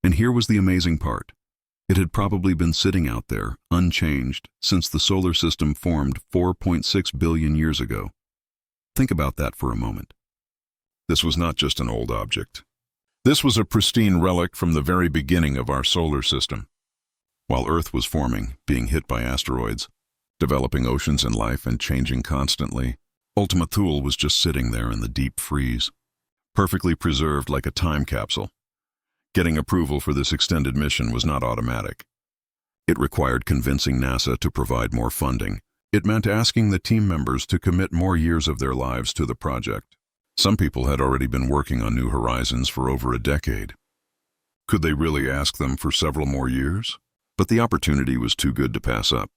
And here was the amazing part. It had probably been sitting out there, unchanged, since the solar system formed 4.6 billion years ago. Think about that for a moment. This was not just an old object. This was a pristine relic from the very beginning of our solar system. While Earth was forming, being hit by asteroids, developing oceans and life and changing constantly, Ultima Thule was just sitting there in the deep freeze, perfectly preserved like a time capsule. Getting approval for this extended mission was not automatic. It required convincing NASA to provide more funding. It meant asking the team members to commit more years of their lives to the project. Some people had already been working on New Horizons for over a decade. Could they really ask them for several more years? But the opportunity was too good to pass up.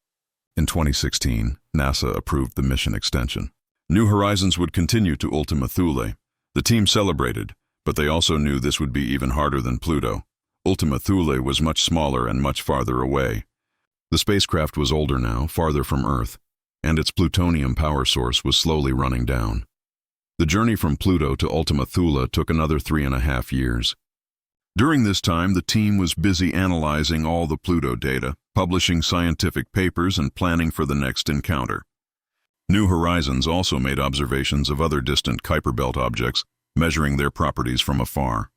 In 2016, NASA approved the mission extension. New Horizons would continue to Ultima Thule. The team celebrated, but they also knew this would be even harder than Pluto. Ultima Thule was much smaller and much farther away. The spacecraft was older now, farther from Earth, and its plutonium power source was slowly running down. The journey from Pluto to Ultima Thule took another 3.5 years. During this time, the team was busy analyzing all the Pluto data, publishing scientific papers, and planning for the next encounter. New Horizons also made observations of other distant Kuiper belt objects, measuring their properties from afar.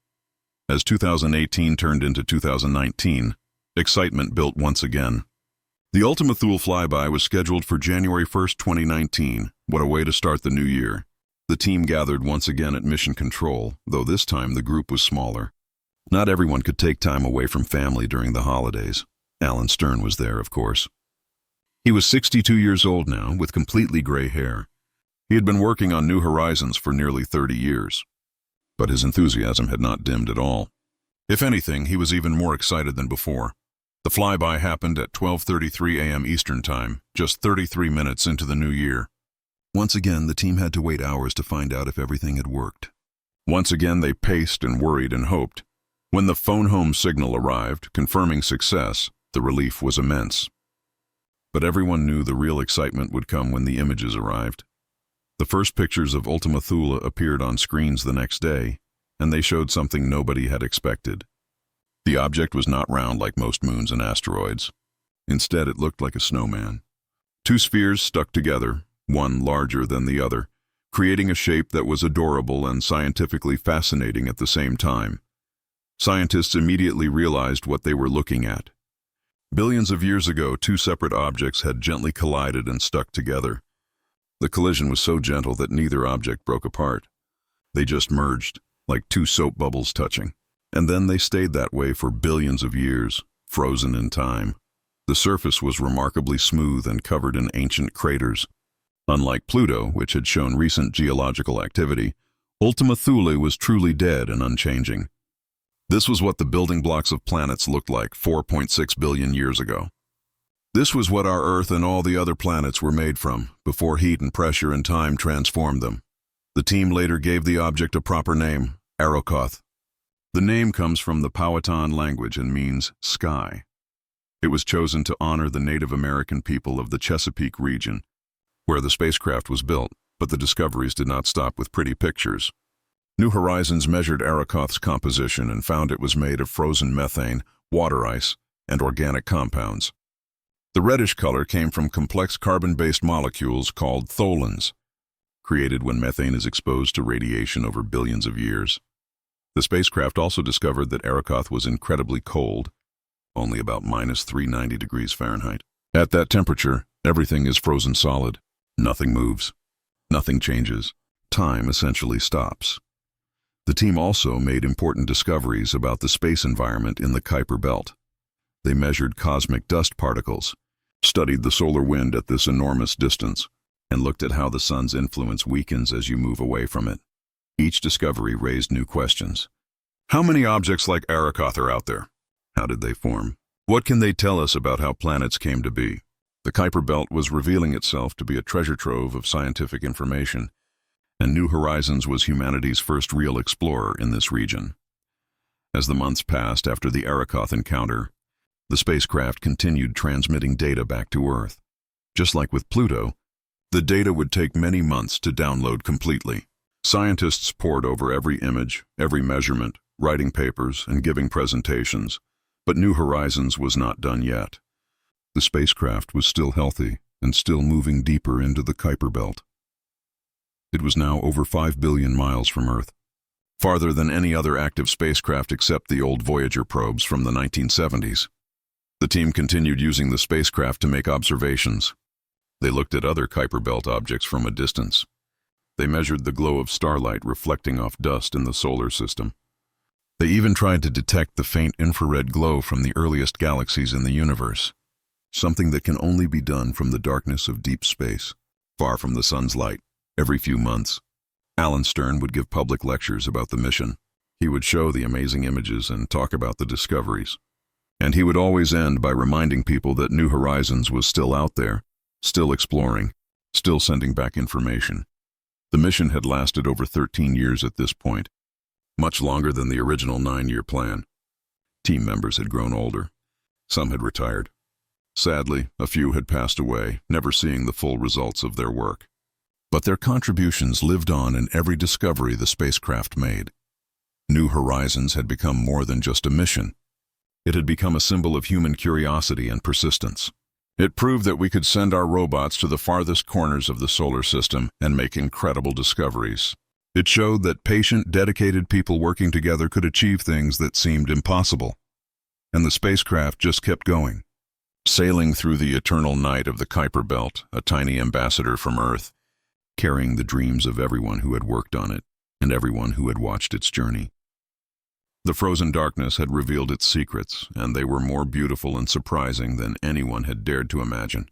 As 2018 turned into 2019, Excitement built once again. The Ultima Thule flyby was scheduled for January 1st, 2019. What a way to start the new year. The team gathered once again at Mission Control, though this time the group was smaller. Not everyone could take time away from family during the holidays. Alan Stern was there, of course. He was 62 years old now, with completely gray hair. He had been working on New Horizons for nearly 30 years. But his enthusiasm had not dimmed at all. If anything, he was even more excited than before. The flyby happened at 12:33 a.m. Eastern Time, just 33 minutes into the new year. Once again, the team had to wait hours to find out if everything had worked. Once again, they paced and worried and hoped. When the phone-home signal arrived, confirming success, the relief was immense. But everyone knew the real excitement would come when the images arrived. The first pictures of Ultima Thule appeared on screens the next day, and they showed something nobody had expected. The object was not round like most moons and asteroids. Instead, it looked like a snowman. Two spheres stuck together, one larger than the other, creating a shape that was adorable and scientifically fascinating at the same time. Scientists immediately realized what they were looking at. Billions of years ago, two separate objects had gently collided and stuck together. The collision was so gentle that neither object broke apart. They just merged, like two soap bubbles touching. And then they stayed that way for billions of years, frozen in time. The surface was remarkably smooth and covered in ancient craters. Unlike Pluto, which had shown recent geological activity, Ultima Thule was truly dead and unchanging. This was what the building blocks of planets looked like 4.6 billion years ago. This was what our Earth and all the other planets were made from, before heat and pressure and time transformed them. The team later gave the object a proper name, Arrokoth. The name comes from the Powhatan language and means sky. It was chosen to honor the Native American people of the Chesapeake region, where the spacecraft was built, but the discoveries did not stop with pretty pictures. New Horizons measured Arrokoth's composition and found it was made of frozen methane, water ice, and organic compounds. The reddish color came from complex carbon-based molecules called tholins, created when methane is exposed to radiation over billions of years. The spacecraft also discovered that Arrokoth was incredibly cold, only about -390 degrees Fahrenheit. At that temperature, everything is frozen solid. Nothing moves. Nothing changes. Time essentially stops. The team also made important discoveries about the space environment in the Kuiper belt. They measured cosmic dust particles, studied the solar wind at this enormous distance, and looked at how the sun's influence weakens as you move away from it. Each discovery raised new questions. How many objects like Arrokoth are out there? How did they form? What can they tell us about how planets came to be? The Kuiper belt was revealing itself to be a treasure trove of scientific information, and New Horizons was humanity's first real explorer in this region. As the months passed after the Arrokoth encounter, the spacecraft continued transmitting data back to Earth. Just like with Pluto, the data would take many months to download completely. Scientists pored over every image, every measurement, writing papers, and giving presentations, but New Horizons was not done yet. The spacecraft was still healthy and still moving deeper into the Kuiper belt. It was now over 5 billion miles from Earth, farther than any other active spacecraft except the old Voyager probes from the 1970s. The team continued using the spacecraft to make observations. They looked at other Kuiper belt objects from a distance. They measured the glow of starlight reflecting off dust in the solar system. They even tried to detect the faint infrared glow from the earliest galaxies in the universe, something that can only be done from the darkness of deep space, far from the sun's light. Every few months, Alan Stern would give public lectures about the mission. He would show the amazing images and talk about the discoveries. And he would always end by reminding people that New Horizons was still out there, still exploring, still sending back information. The mission had lasted over 13 years at this point, much longer than the original 9-year plan. Team members had grown older. Some had retired. Sadly, a few had passed away, never seeing the full results of their work. But their contributions lived on in every discovery the spacecraft made. New Horizons had become more than just a mission. It had become a symbol of human curiosity and persistence. It proved that we could send our robots to the farthest corners of the solar system and make incredible discoveries. It showed that patient, dedicated people working together could achieve things that seemed impossible. and the spacecraft just kept going. Sailing through the eternal night of the Kuiper Belt, a tiny ambassador from Earth, carrying the dreams of everyone who had worked on it and everyone who had watched its journey. The frozen darkness had revealed its secrets, and they were more beautiful and surprising than anyone had dared to imagine.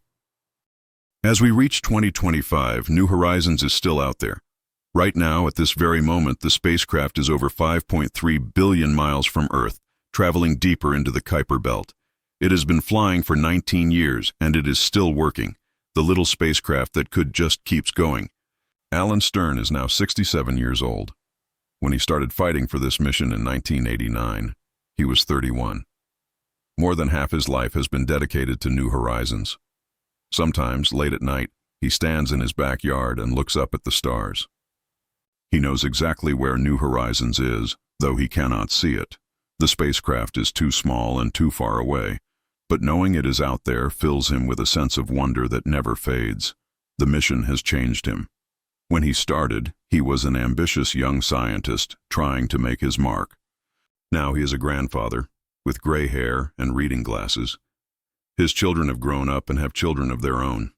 As we reach 2025, New Horizons is still out there. Right now, at this very moment, the spacecraft is over 5.3 billion miles from Earth, traveling deeper into the Kuiper Belt. It has been flying for 19 years, and it is still working. The little spacecraft that could just keeps going. Alan Stern is now 67 years old. When he started fighting for this mission in 1989, he was 31. More than half his life has been dedicated to New Horizons. Sometimes, late at night, he stands in his backyard and looks up at the stars. He knows exactly where New Horizons is, though he cannot see it. The spacecraft is too small and too far away, but knowing it is out there fills him with a sense of wonder that never fades. The mission has changed him. When he started, he was an ambitious young scientist trying to make his mark. Now he is a grandfather, with gray hair and reading glasses. His children have grown up and have children of their own.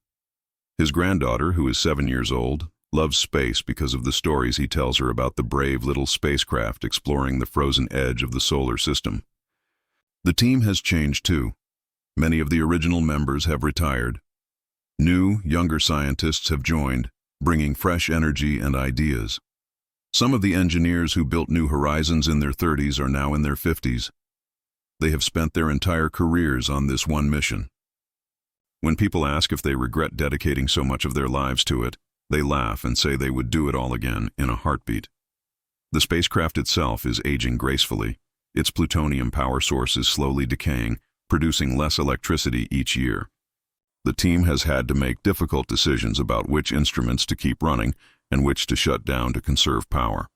His granddaughter, who is 7 years old, loves space because of the stories he tells her about the brave little spacecraft exploring the frozen edge of the solar system. The team has changed too. Many of the original members have retired. New, younger scientists have joined, bringing fresh energy and ideas. Some of the engineers who built New Horizons in their 30s are now in their 50s. They have spent their entire careers on this one mission. When people ask if they regret dedicating so much of their lives to it, they laugh and say they would do it all again in a heartbeat. The spacecraft itself is aging gracefully. Its plutonium power source is slowly decaying, producing less electricity each year. The team has had to make difficult decisions about which instruments to keep running and which to shut down to conserve power.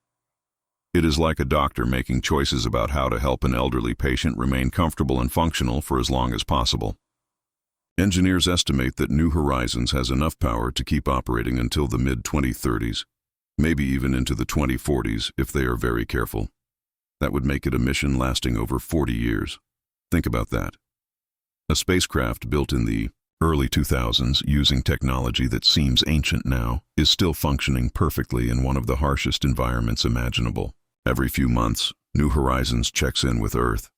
It is like a doctor making choices about how to help an elderly patient remain comfortable and functional for as long as possible. Engineers estimate that New Horizons has enough power to keep operating until the mid-2030s, maybe even into the 2040s if they are very careful. That would make it a mission lasting over 40 years. Think about that. A spacecraft built in the early 2000s, using technology that seems ancient now, is still functioning perfectly in one of the harshest environments imaginable. Every few months, New Horizons checks in with Earth.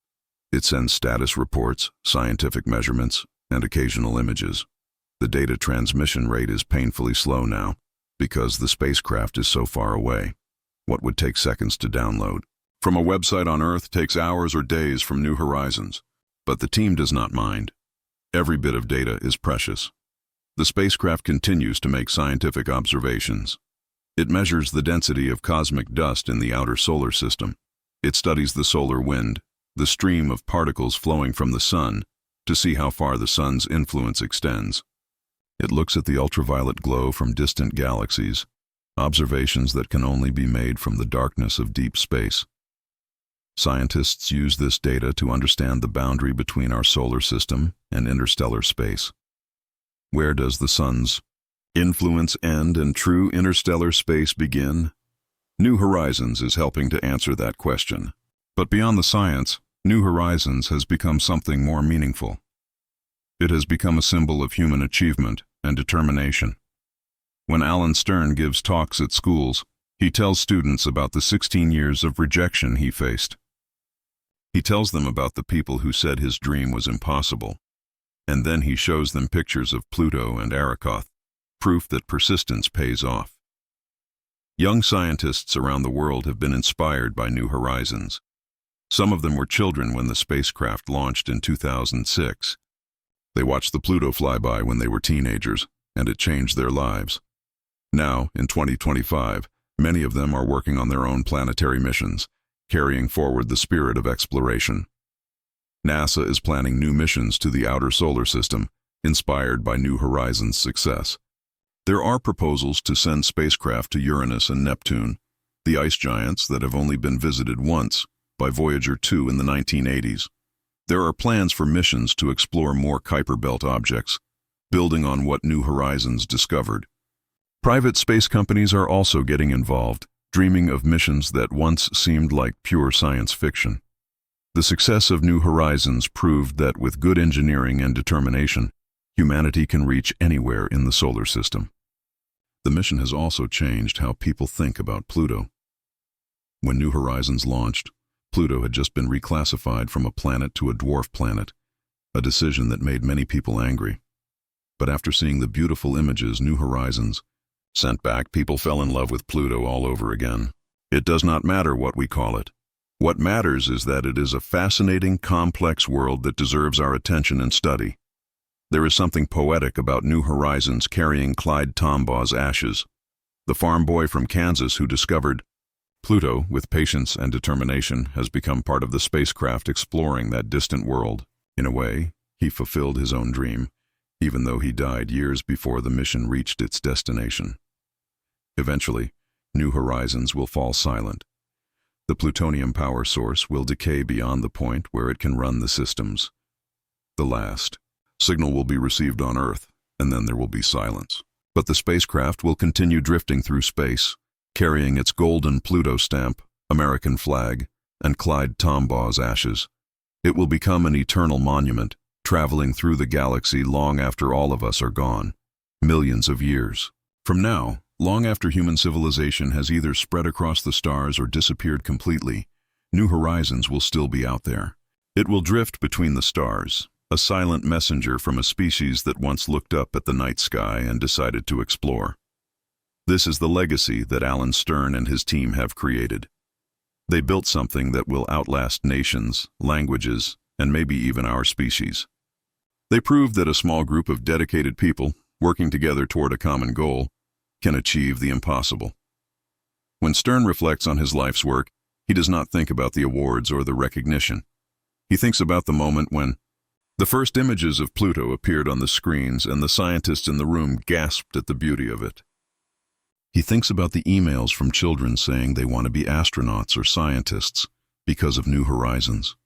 It sends status reports, scientific measurements, and occasional images. The data transmission rate is painfully slow now, because the spacecraft is so far away. What would take seconds to download from a website on Earth takes hours or days from New Horizons. But the team does not mind. Every bit of data is precious. The spacecraft continues to make scientific observations. It measures the density of cosmic dust in the outer solar system. It studies the solar wind, the stream of particles flowing from the sun, to see how far the sun's influence extends. It looks at the ultraviolet glow from distant galaxies, observations that can only be made from the darkness of deep space. Scientists use this data to understand the boundary between our solar system and interstellar space. Where does the sun's influence end and true interstellar space begin? New Horizons is helping to answer that question. But beyond the science, New Horizons has become something more meaningful. It has become a symbol of human achievement and determination. When Alan Stern gives talks at schools, he tells students about the 16 years of rejection he faced. He tells them about the people who said his dream was impossible, and then he shows them pictures of Pluto and Arakoth, proof that persistence pays off. Young scientists around the world have been inspired by New Horizons. Some of them were children when the spacecraft launched in 2006. They watched the Pluto flyby when they were teenagers, and it changed their lives. Now, in 2025, many of them are working on their own planetary missions, carrying forward the spirit of exploration. NASA is planning new missions to the outer solar system, inspired by New Horizons' success. There are proposals to send spacecraft to Uranus and Neptune, the ice giants that have only been visited once by Voyager 2 in the 1980s. There are plans for missions to explore more Kuiper Belt objects, building on what New Horizons discovered. Private space companies are also getting involved, dreaming of missions that once seemed like pure science fiction. The success of New Horizons proved that with good engineering and determination, humanity can reach anywhere in the solar system. The mission has also changed how people think about Pluto. When New Horizons launched, Pluto had just been reclassified from a planet to a dwarf planet, a decision that made many people angry. But after seeing the beautiful images New Horizons sent back, people fell in love with Pluto all over again. It does not matter what we call it. What matters is that it is a fascinating, complex world that deserves our attention and study. There is something poetic about New Horizons carrying Clyde Tombaugh's ashes, the farm boy from Kansas who discovered Pluto, with patience and determination, has become part of the spacecraft exploring that distant world. In a way, he fulfilled his own dream, even though he died years before the mission reached its destination. Eventually, New Horizons will fall silent. The plutonium power source will decay beyond the point where it can run the systems. The last signal will be received on Earth, and then there will be silence. But the spacecraft will continue drifting through space, carrying its golden Pluto stamp, American flag, and Clyde Tombaugh's ashes. It will become an eternal monument, traveling through the galaxy long after all of us are gone. Millions of years from now, long after human civilization has either spread across the stars or disappeared completely, New Horizons will still be out there. It will drift between the stars, a silent messenger from a species that once looked up at the night sky and decided to explore. This is the legacy that Alan Stern and his team have created. They built something that will outlast nations, languages, and maybe even our species. They proved that a small group of dedicated people, working together toward a common goal, can achieve the impossible. When Stern reflects on his life's work, he does not think about the awards or the recognition. He thinks about the moment when the first images of Pluto appeared on the screens and the scientists in the room gasped at the beauty of it. He thinks about the emails from children saying they want to be astronauts or scientists because of New Horizons.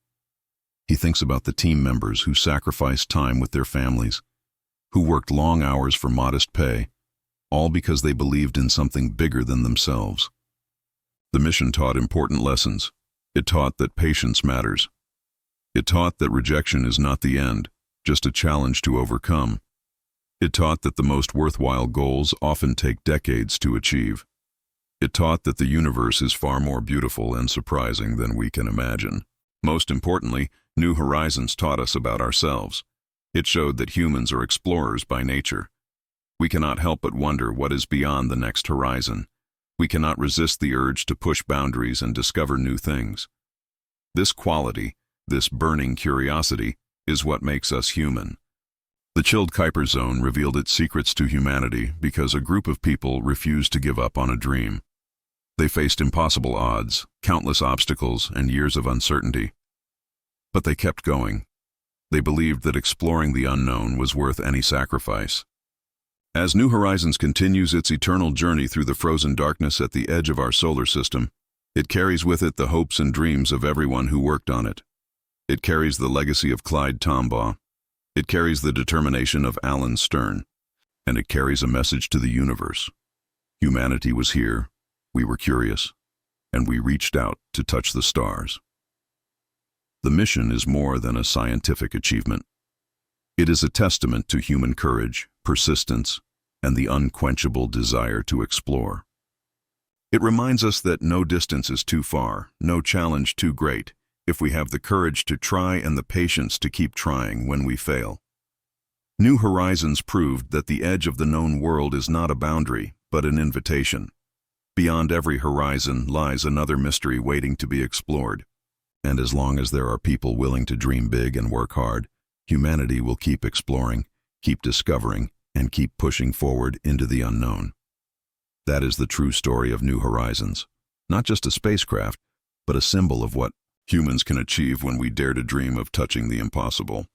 He thinks about the team members who sacrificed time with their families, who worked long hours for modest pay, all because they believed in something bigger than themselves. The mission taught important lessons. It taught that patience matters. It taught that rejection is not the end, just a challenge to overcome. It taught that the most worthwhile goals often take decades to achieve. It taught that the universe is far more beautiful and surprising than we can imagine. Most importantly, New Horizons taught us about ourselves. It showed that humans are explorers by nature. We cannot help but wonder what is beyond the next horizon. We cannot resist the urge to push boundaries and discover new things. This quality, this burning curiosity, is what makes us human. The chilled Kuiper zone revealed its secrets to humanity because a group of people refused to give up on a dream. They faced impossible odds, countless obstacles, and years of uncertainty. But they kept going. They believed that exploring the unknown was worth any sacrifice. As New Horizons continues its eternal journey through the frozen darkness at the edge of our solar system, it carries with it the hopes and dreams of everyone who worked on it. It carries the legacy of Clyde Tombaugh. It carries the determination of Alan Stern. And it carries a message to the universe. Humanity was here, we were curious, and we reached out to touch the stars. The mission is more than a scientific achievement. It is a testament to human courage, persistence, and the unquenchable desire to explore. It reminds us that no distance is too far, no challenge too great, if we have the courage to try and the patience to keep trying when we fail. New Horizons proved that the edge of the known world is not a boundary, but an invitation. Beyond every horizon lies another mystery waiting to be explored. And as long as there are people willing to dream big and work hard, humanity will keep exploring, keep discovering, and keep pushing forward into the unknown. That is the true story of New Horizons. Not just a spacecraft, but a symbol of what humans can achieve when we dare to dream of touching the impossible.